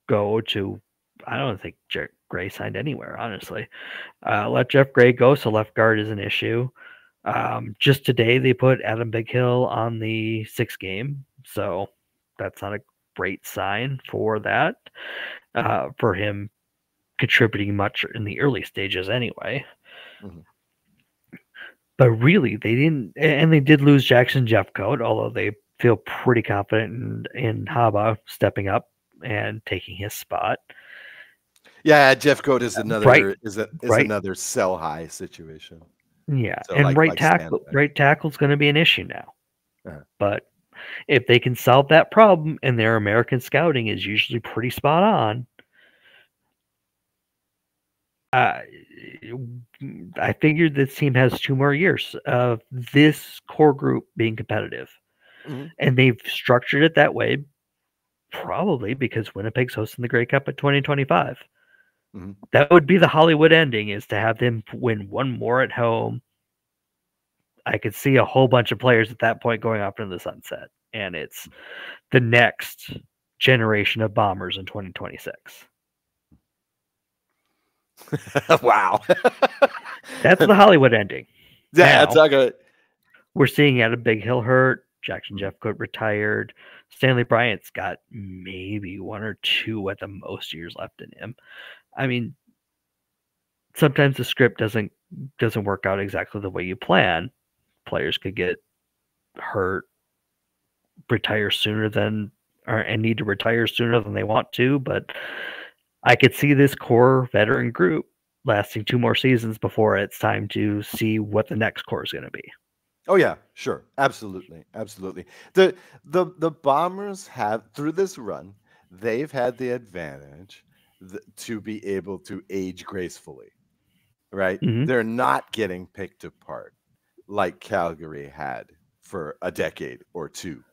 go to. I don't think Jeff Gray signed anywhere, honestly. Let Jeff Gray go, so left guard is an issue. Just today, they put Adam Big Hill on the 6th game, so that's not a great sign for that, for him contributing much in the early stages anyway. Mhm. But really, they didn't, and they did lose Jackson Jeffcoat, although they feel pretty confident in Haba stepping up and taking his spot. Yeah, Jeff Goat is Right, right, another sell high situation. yeah, So and like stand back. right tackle's going to be an issue now. Uh-huh. But if they can solve that problem, and their American scouting is usually pretty spot on, I figured this team has 2 more years of this core group being competitive. Mhm. And they've structured it that way probably because Winnipeg's hosting the Grey Cup at 2025. Mhm. That would be the Hollywood ending, is to have them win one more at home. I could see a whole bunch of players at that point going off into the sunset, and it's the next generation of Bombers in 2026. Wow. That's the Hollywood ending. Yeah, Now, it's not good. we're seeing Adam Big Hill hurt. Jackson Mhm. Jeffcoat retired. Stanley Bryant's got maybe 1 or 2 at the most years left in him. I mean, sometimes the script doesn't work out exactly the way you plan. Players could get hurt, retire sooner than, and need to retire sooner than they want to. But I could see this core veteran group lasting 2 more seasons before it's time to see what the next core is going to be. Oh yeah, sure. Absolutely. Absolutely. The Bombers have, through this run, they've had the advantage to be able to age gracefully, right? Mm-hmm. They're not getting picked apart like Calgary had for a decade or two.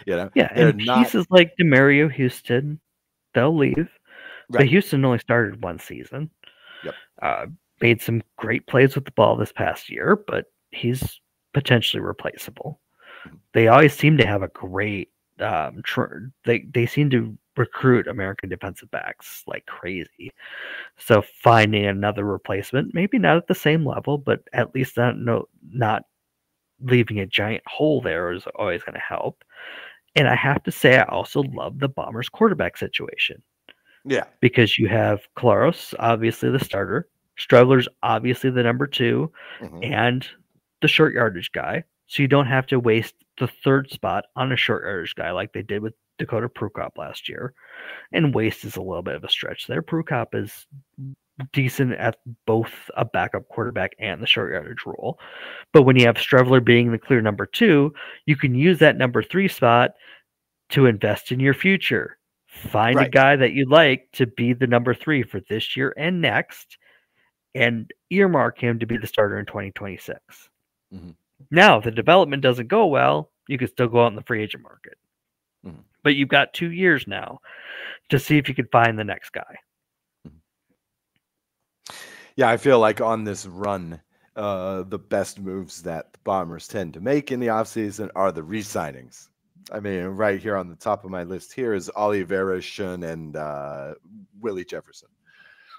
Yeah, They're and not pieces like DeMario Houston, they'll leave. But right. Houston only started 1 season. Yep. Made some great plays with the ball this past year, but he's potentially replaceable. Mhm. They always seem to have a great. They seem to recruit American defensive backs like crazy. So finding another replacement, maybe not at the same level, but at least not leaving a giant hole there, is always going to help. And I have to say, I also love the Bombers' quarterback situation, Yeah. because you have Claros, obviously the starter, Struggler's obviously the number 2, Mhm. and the short yardage guy. So you don't have to waste the 3rd spot on a short yardage guy like they did with Dakota Prukop last year. And waste is a little bit of a stretch there. Prukop is decent at both a backup quarterback and the short yardage role. But when you have Strevler being the clear number 2, you can use that number 3 spot to invest in your future. Find a Right. guy that you like to be the number 3 for this year and next, and earmark him to be the starter in 2026. Mhm. Now, if the development doesn't go well, you can still go out in the free agent market. Mhm. But you've got 2 years now to see if you can find the next guy. Mhm. Yeah, I feel like on this run, the best moves that the Bombers tend to make in the offseason are the re-signings. I mean, right here on the top of my list here is Oliveira, Shun, and Willie Jefferson.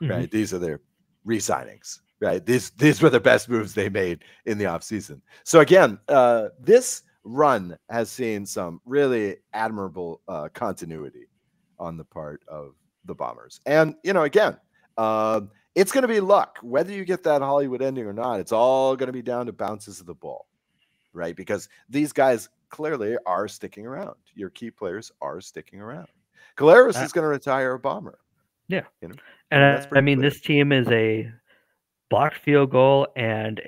Mm-hmm. Right, these are their re-signings. Right, these were the best moves they made in the offseason. So again, this run has seen some really admirable continuity on the part of the Bombers, and again. It's going to be luck. Whether you get that Hollywood ending or not, it's all going to be down to bounces of the ball, right? Because these guys clearly are sticking around. Your key players are sticking around. Caleros is going to retire a Bomber. Yeah. I mean, that's pretty clear. This team is a blocked field goal and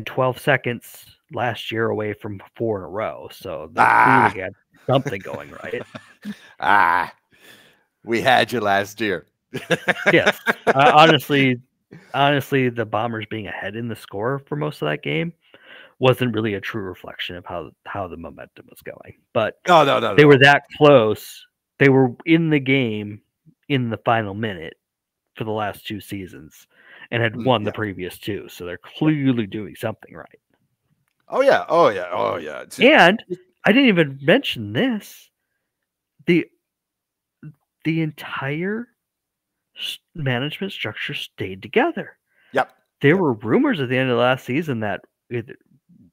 12 seconds last year away from 4 in a row. So they clearly got something going right. We had you last year. Yes. Honestly, the Bombers being ahead in the score for most of that game wasn't really a true reflection of how the momentum was going. But No, no, no, they were no. that close. They were in the game in the final minute for the last 2 seasons and had won the Yeah. previous 2. So they're clearly doing something right. Oh yeah. Oh yeah. Oh yeah. And I didn't even mention this. The entire management structure stayed together. Yep. There were rumors at the end of last season that either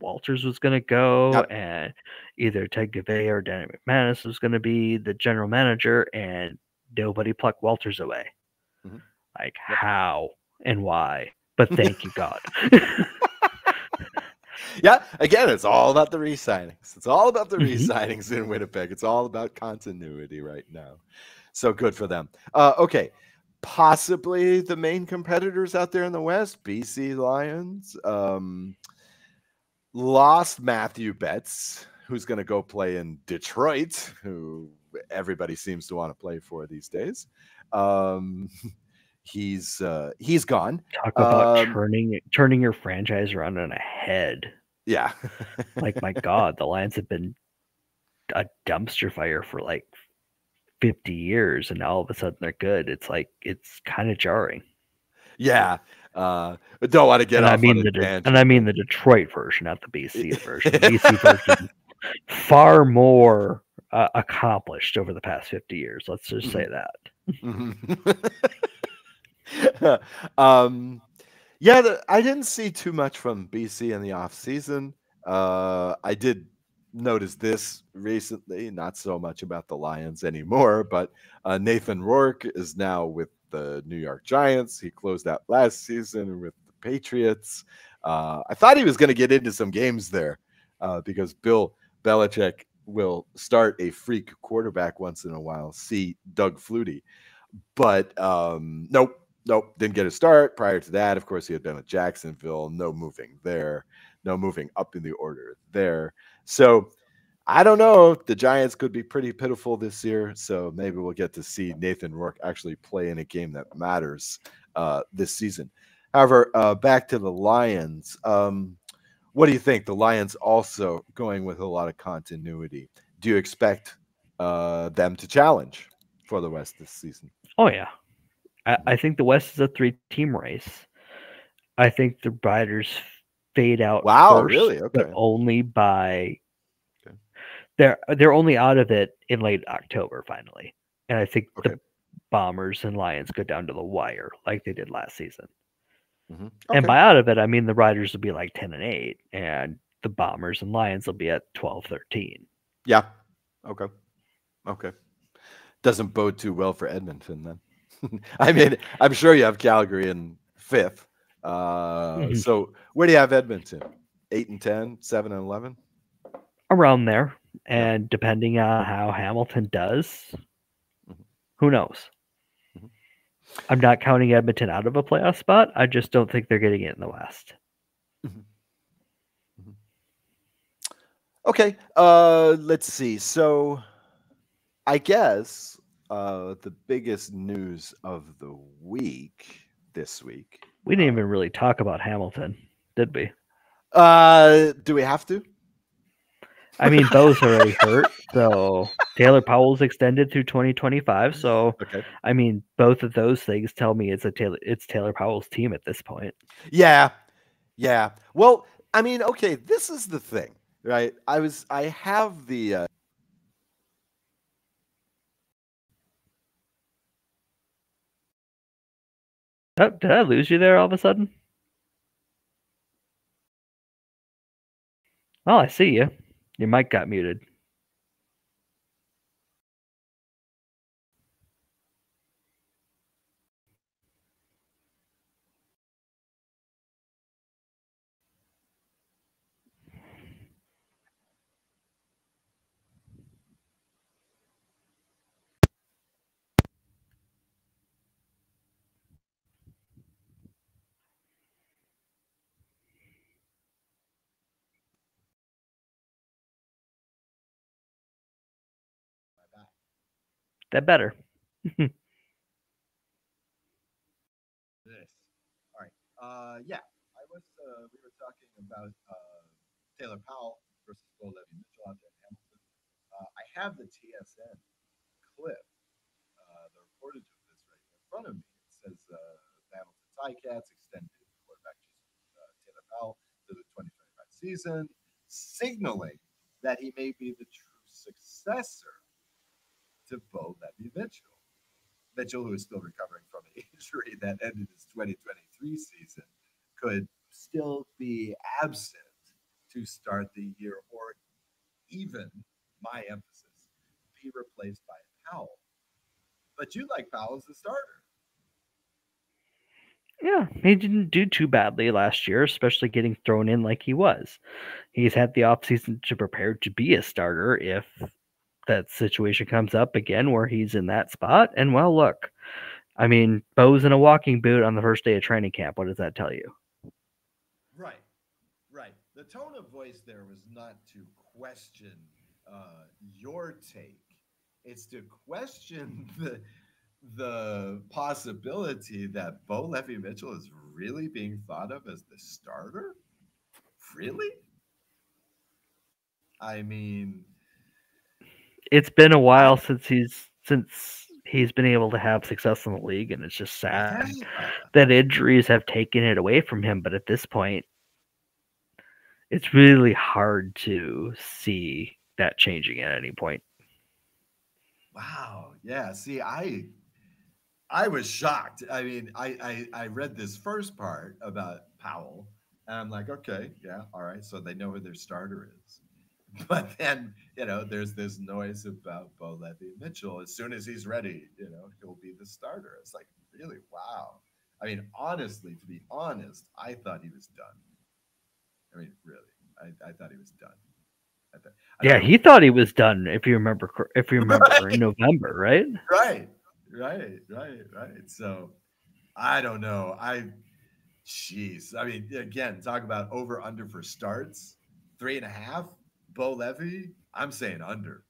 Walters was going to go, and either Ted Gavay or Danny McManus was going to be the general manager, and nobody plucked Walters away. Mm-hmm. Like, how and why? But thank you, God. Yeah, again, it's all about the re-signings. It's all about the re-signings in Winnipeg. It's all about continuity right now. So good for them. Okay, possibly the main competitors out there in the West, BC Lions, lost Matthew Betts, who's going to go play in Detroit, who everybody seems to want to play for these days. He's gone. Talk about turning your franchise around on a head. Yeah. Like, my God, the Lions have been a dumpster fire for like 50 years, and now all of a sudden they're good. It's like, it's kind of jarring. Yeah. Don't want to get off on a tangent. And I mean the Detroit version, not the BC version. The BC version, far more accomplished over the past 50 years. Let's just say that. Yeah, I didn't see too much from BC in the offseason. I did notice this recently, not so much about the Lions anymore, but Nathan Rourke is now with the New York Giants. He closed out last season with the Patriots. I thought he was going to get into some games there because Bill Belichick will start a freak quarterback once in a while, see Doug Flutie. But nope, didn't get a start. Prior to that, of course, he had been with Jacksonville. No moving there. No moving up in the order there. So I don't know. The Giants could be pretty pitiful this year. So maybe we'll get to see Nathan Rourke actually play in a game that matters this season. However, back to the Lions. What do you think? The Lions also going with a lot of continuity. Do you expect them to challenge for the West this season? Oh, yeah. I think the West is a 3-team race. I think the Riders fade out first, really? Okay. but only by they're only out of it in late October finally. And I think the Bombers and Lions go down to the wire like they did last season. And by out of it, I mean the Riders will be like 10-8, and the Bombers and Lions will be at 12-13. Yeah. Okay. Doesn't bode too well for Edmonton then. I mean, I'm sure you have Calgary in 5th. So where do you have Edmonton? 8-10, 7-11? Around there. And depending on how Hamilton does, who knows? I'm not counting Edmonton out of a playoff spot. I just don't think they're getting it in the West. Okay. Let's see. So I guess the biggest news of the week this week. We didn't even really talk about Hamilton, did we? Do we have to? I mean, Bo's already hurt, so Taylor Powell's extended through 2025. So, I mean, both of those things tell me it's Taylor Powell's team at this point. Yeah. Well, I mean, okay, this is the thing, right? I have the. Oh, did I lose you there all of a sudden? Oh, I see you. Your mic got muted. That better. This. All right. Yeah, I was. We were talking about Taylor Powell versus Bo Levy Mitchell out there in Hamilton. I have the TSN clip, the reportage of this right here in front of me. It says the Hamilton Ticats extended quarterback Taylor Powell to the 2025 season, signaling that he may be the true successor to Bo Levy Mitchell. Mitchell, who is still recovering from an injury that ended his 2023 season, could still be absent to start the year, or even, my emphasis, be replaced by Powell. But you like Powell as the starter. Yeah, he didn't do too badly last year, especially getting thrown in like he was. He's had the offseason to prepare to be a starter if that situation comes up again where he's in that spot. And well, look, I mean, Bo's in a walking boot on the first day of training camp. What does that tell you? Right, right. The tone of voice there was not to question your take. It's to question the possibility that Bo Levy Mitchell is really being thought of as the starter. Really? I mean, It's been a while I since he's been able to have success in the league, and it's just sad yeah. that injuries have taken it away from him. But at this point, it's really hard to see that changing at any point. Wow. Yeah. See, I was shocked. I mean, I read this first part about Powell, and I'm like, okay, yeah, all right. So they know who their starter is. But then, there's this noise about Bo Levy Mitchell. As soon as he's ready, he'll be the starter. It's like, really, wow. I mean, honestly, to be honest, I thought he was done. I mean, really, I thought he was done. I Yeah, thought he thought he was done. If you remember, in right, November, right? right, right. So I don't know. Jeez. I mean, again, talk about over under for starts, 3.5. Bo Levy, I'm saying under.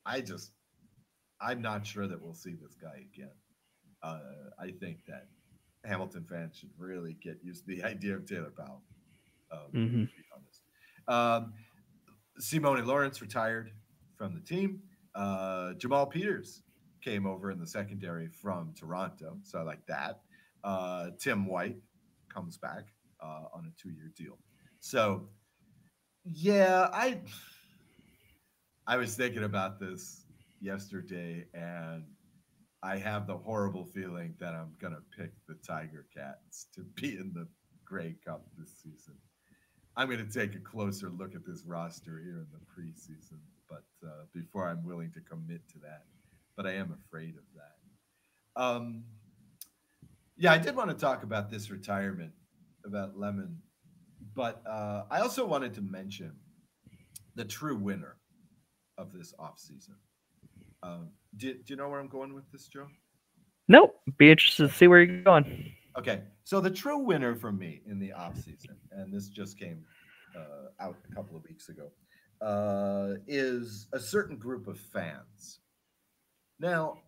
I'm not sure that we'll see this guy again. I think that Hamilton fans should really get used to the idea of Taylor Powell, Hmm. to be honest. Simone Lawrence retired from the team. Jamal Peters came over in the secondary from Toronto, so I like that. Tim White comes back on a 2-year deal. So yeah, I was thinking about this yesterday, and I have the horrible feeling that I'm gonna pick the Tiger Cats to be in the Grey Cup this season. I'm going to take a closer look at this roster here in the preseason, but before I'm willing to commit to that, but I am afraid of that. Yeah, I did want to talk about this retirement about Lemon, but I also wanted to mention the true winner of this offseason. Do you know where I'm going with this, Joe? Nope. Be interested to see where you're going. Okay, so the true winner for me in the offseason, and this just came out a couple of weeks ago, is a certain group of fans. Now,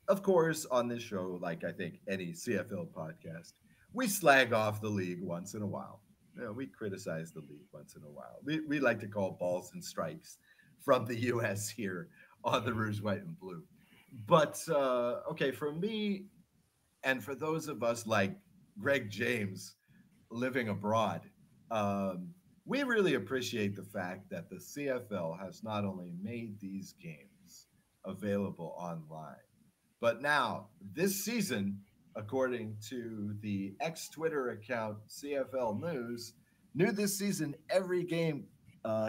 of course, on this show, like I think any CFL podcast, we slag off the league once in a while. We criticize the league once in a while. We like to call balls and strikes from the U.S. here on the Rouge, White, and Blue. But, okay, for me, and for those of us like Greg James living abroad, we really appreciate the fact that the CFL has not only made these games available online, but now this season, according to the ex Twitter account CFL News, new this season, every game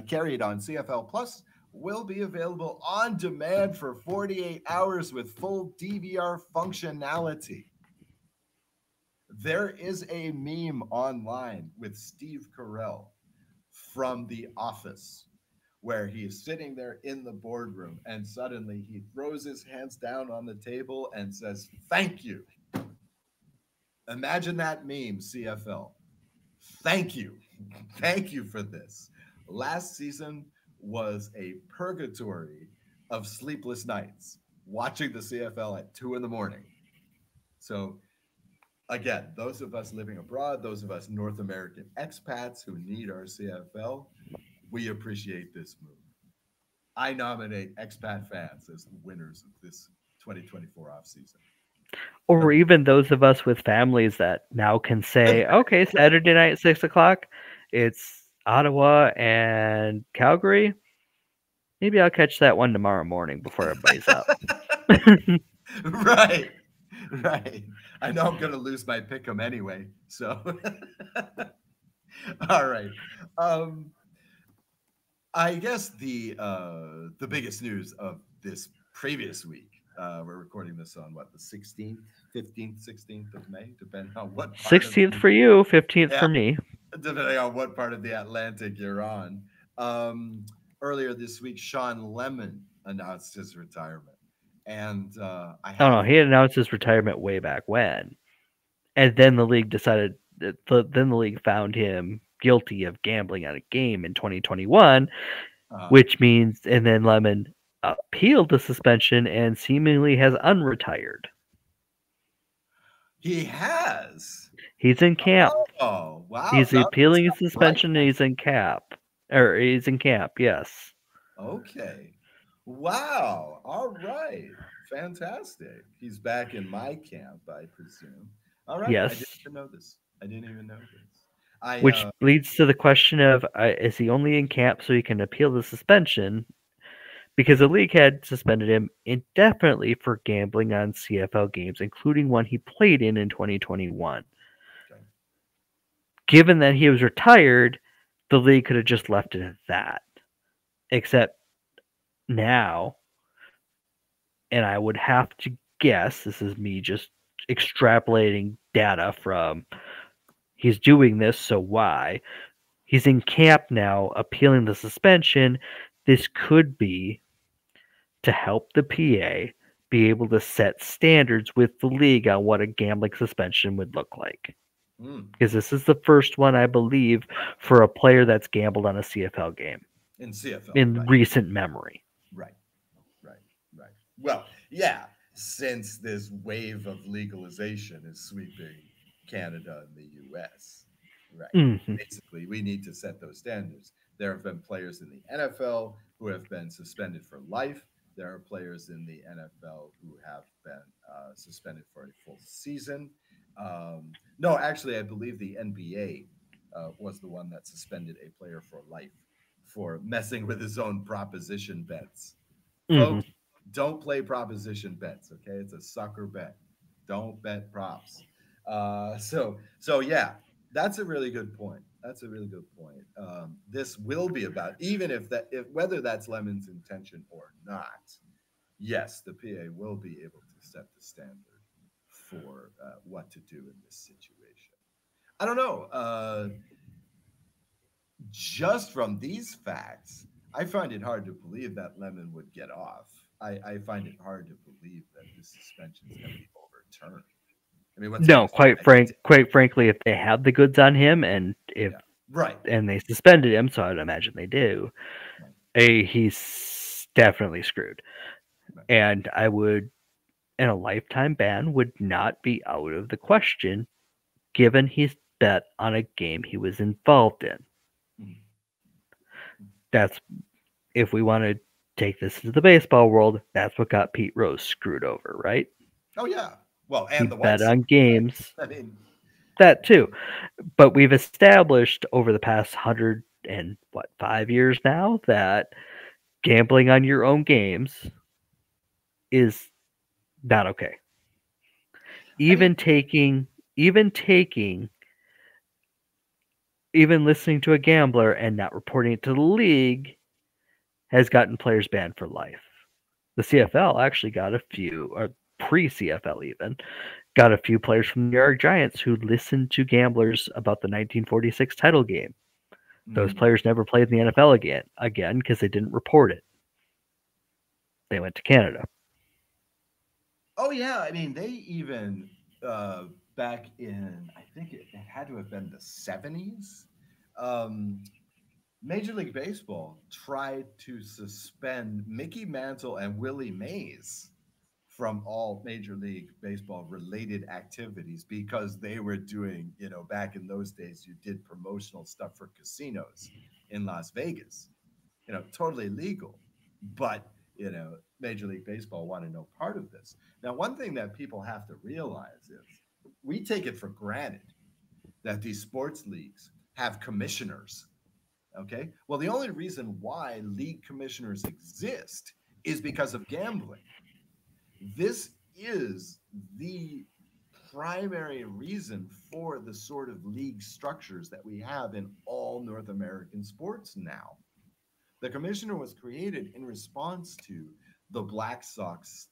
carried on CFL Plus will be available on demand for 48 hours with full DVR functionality. There is a meme online with Steve Carell from The Office where he is sitting there in the boardroom and suddenly he throws his hands down on the table and says, "Thank you." Imagine that meme, CFL. Thank you. Thank you for this. Last season was a purgatory of sleepless nights watching the CFL at 2 in the morning. So again, those of us living abroad, those of us North American expats who need our CFL, we appreciate this move. I nominate expat fans as the winners of this 2024 offseason. Or even those of us with families that now can say, okay, Saturday night at 6 o'clock, it's Ottawa and Calgary. Maybe I'll catch that one tomorrow morning before everybody's up. Right. Right. I know I'm going to lose my pick 'em anyway. So, all right. Um, I guess the biggest news of this previous week. We're recording this on what, the 16th, 15th, 16th of May, depending on what part of 16th for you, 15th yeah, for me. depending on what part of the Atlantic you're on. Earlier this week, Sean Lemon announced his retirement, and I Oh no, have he announced his retirement way back when, and then the league decided. Then the league found him guilty of gambling on a game in 2021, which means, and then Lemon appealed the suspension and seemingly has unretired. he has. He's in camp. Oh wow! He's appealing his Right. suspension and he's in camp. Or he's in camp, yes. Okay. Wow. All right. Fantastic. He's back in my camp, I presume. All right. I didn't Yes. even know this. I didn't even know this. I Which leads to the question of is he only in camp so he can appeal the suspension? Because the league had suspended him indefinitely for gambling on CFL games, including one he played in 2021. okay. Given that he was retired, the league could have just left it at that. Except now, and I would have to guess, this is me just extrapolating data from he's doing this, so why? He's in camp now, appealing the suspension. This could be to help the PA be able to set standards with the league on what a gambling suspension would look like. Because this is the first one, I believe, for a player that's gambled on a CFL game In CFL. in right. recent memory. Right. Well, yeah, since this wave of legalization is sweeping Canada and the US. Right. Mm-hmm. Basically, we need to set those standards. There have been players in the NFL who have been suspended for life. There are players in the NFL who have been suspended for a full season. No, actually, I believe the NBA was the one that suspended a player for life for messing with his own proposition bets. Mm-hmm. Folks, don't play proposition bets. Okay, it's a sucker bet. Don't bet props. So yeah, that's a really good point. That's a really good point. This will be about, even if whether that's Lemon's intention or not. Yes, the PA will be able to set the standard for what to do in this situation. I don't know. Just from these facts, I find it hard to believe that Lemon would get off. I find it hard to believe that this suspension is going to be overturned. I mean, what's No, quite frankly, if they have the goods on him and if right, and they suspended him, so I'd imagine they do, he's definitely screwed. Right. And a lifetime ban would not be out of the question, given he's bet on a game he was involved in. That's, if we want to take this to the baseball world, that's what got Pete Rose screwed over, right? Oh yeah. Well, and he the bet on games. Right? I mean, that too. But we've established over the past 5 years now that gambling on your own games is not okay. Even listening to a gambler and not reporting it to the league has gotten players banned for life. The CFL actually got a few, or pre-CFL even, got a few players from the New York Giants who listened to gamblers about the 1946 title game. Those players never played in the NFL again because they didn't report it. They went to Canada. Oh yeah, I mean, they even back in, I think it had to have been the 70s. Major League Baseball tried to suspend Mickey Mantle and Willie Mays from all Major League Baseball related activities because they were doing, back in those days, you did promotional stuff for casinos in Las Vegas, totally legal. But, Major League Baseball wanted no part of this. Now, one thing that people have to realize is we take it for granted that these sports leagues have commissioners. Okay. Well, the only reason why league commissioners exist is because of gambling. This is the primary reason for the sort of league structures that we have in all North American sports now. The commissioner was created in response to the Black Sox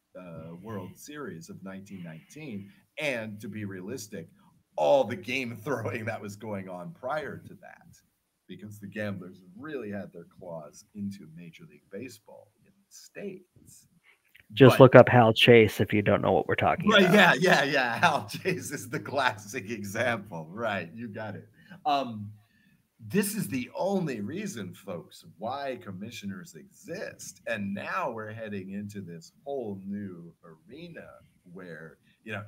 World Series of 1919, and to be realistic, all the game throwing that was going on prior to that, because the gamblers really had their claws into Major League Baseball in the States. Just look up Hal Chase if you don't know what we're talking about. Yeah. Hal Chase is the classic example. Right. You got it. This is the only reason, folks, why commissioners exist. And now we're heading into this whole new arena where,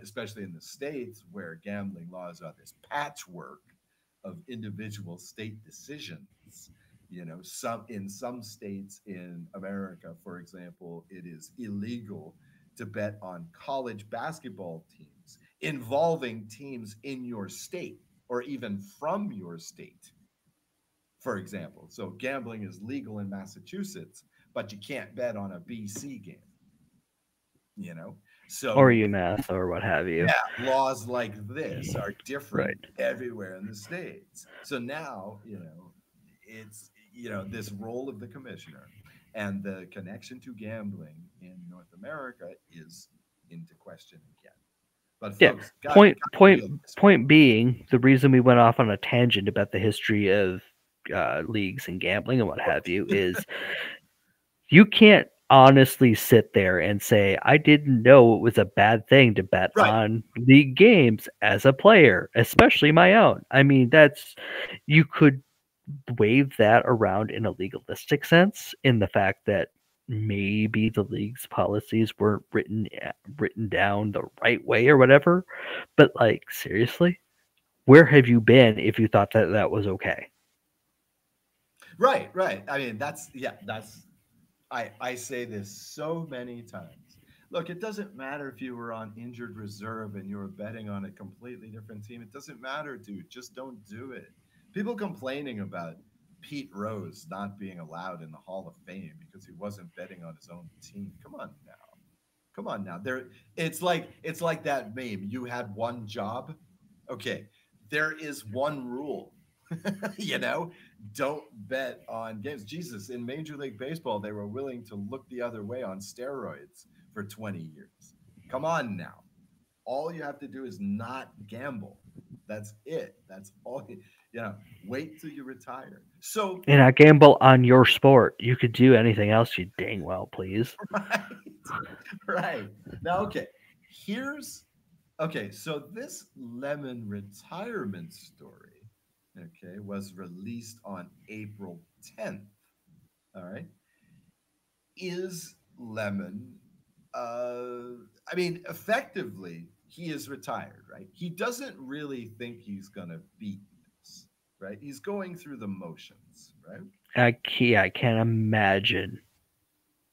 especially in the States, where gambling laws are this patchwork of individual state decisions. In some states in America, for example, it is illegal to bet on college basketball teams involving teams in your state or even from your state, for example. So gambling is legal in Massachusetts, but you can't bet on a BC game, So or UMass or what have you. Yeah, laws like this are different everywhere in the states. So now, it's, this role of the commissioner and the connection to gambling in North America is into question again. But folks, point being, the reason we went off on a tangent about the history of leagues and gambling and what have you is you can't honestly sit there and say, I didn't know it was a bad thing to bet on league games as a player, especially my own. I mean, you could wave that around in a legalistic sense, in the fact that maybe the league's policies weren't written down the right way or whatever. But seriously, where have you been if you thought that was okay? Right. I mean, I say this so many times. Look, it doesn't matter if you were on injured reserve and you were betting on a completely different team. It doesn't matter, dude. Just don't do it. People complaining about Pete Rose not being allowed in the Hall of Fame because he wasn't betting on his own team. Come on now. It's like that meme. You had one job. Okay, there is one rule. Don't bet on games. Jesus, in Major League Baseball, they were willing to look the other way on steroids for 20 years. Come on now. All you have to do is not gamble. That's it. That's all. Wait till you retire. So, and I gamble on your sport. You could do anything else, you dang well, please. Right. Now, so this Lemon retirement story, was released on April 10th. All right. Is Lemon, effectively, he is retired, right? He doesn't really think he's going to beat this, right? He's going through the motions, right? I can't imagine.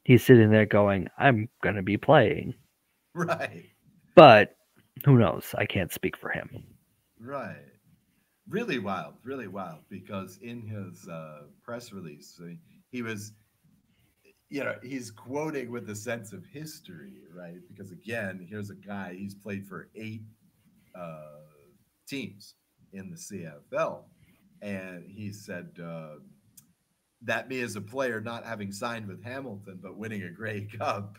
He's sitting there going, I'm going to be playing. Right. But who knows? I can't speak for him. Right. Really wild, because in his press release, he was, he's quoting with a sense of history, right? Because again, here's a guy, he's played for 8 teams in the CFL. And he said that me as a player, not having signed with Hamilton, but winning a Grey Cup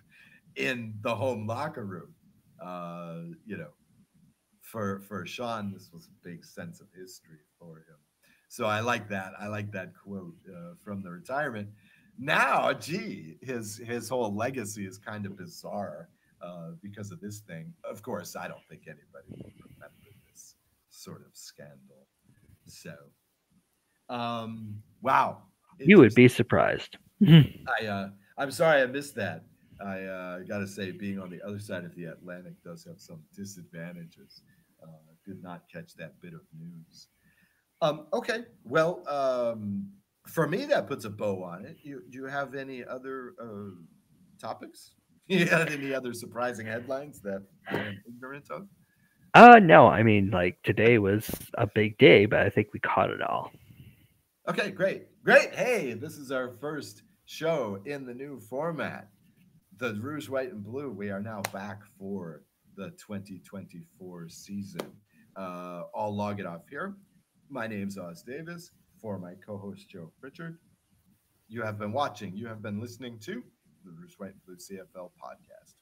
in the home locker room, for Sean, this was a big sense of history for him. So I like that. I like that quote from the retirement. Now, his whole legacy is kind of bizarre because of this thing. Of course, I don't think anybody will remember this sort of scandal. So, wow. You would be surprised. I'm sorry I missed that. I got to say, being on the other side of the Atlantic does have some disadvantages. Did not catch that bit of news. Okay, well, for me, that puts a bow on it. Do you have any other topics? You had any other surprising headlines that I am ignorant of? No, I mean, like today was a big day, but I think we caught it all. Okay, great, great. Hey, this is our first show in the new format, the Rouge, White, and Blue. We are now back for the 2024 season. I'll log it off here. My name's Oz Davis. For my co-host Joe Pritchard, you have been watching, you have been listening to the Rouge, White, and Blue CFL podcast.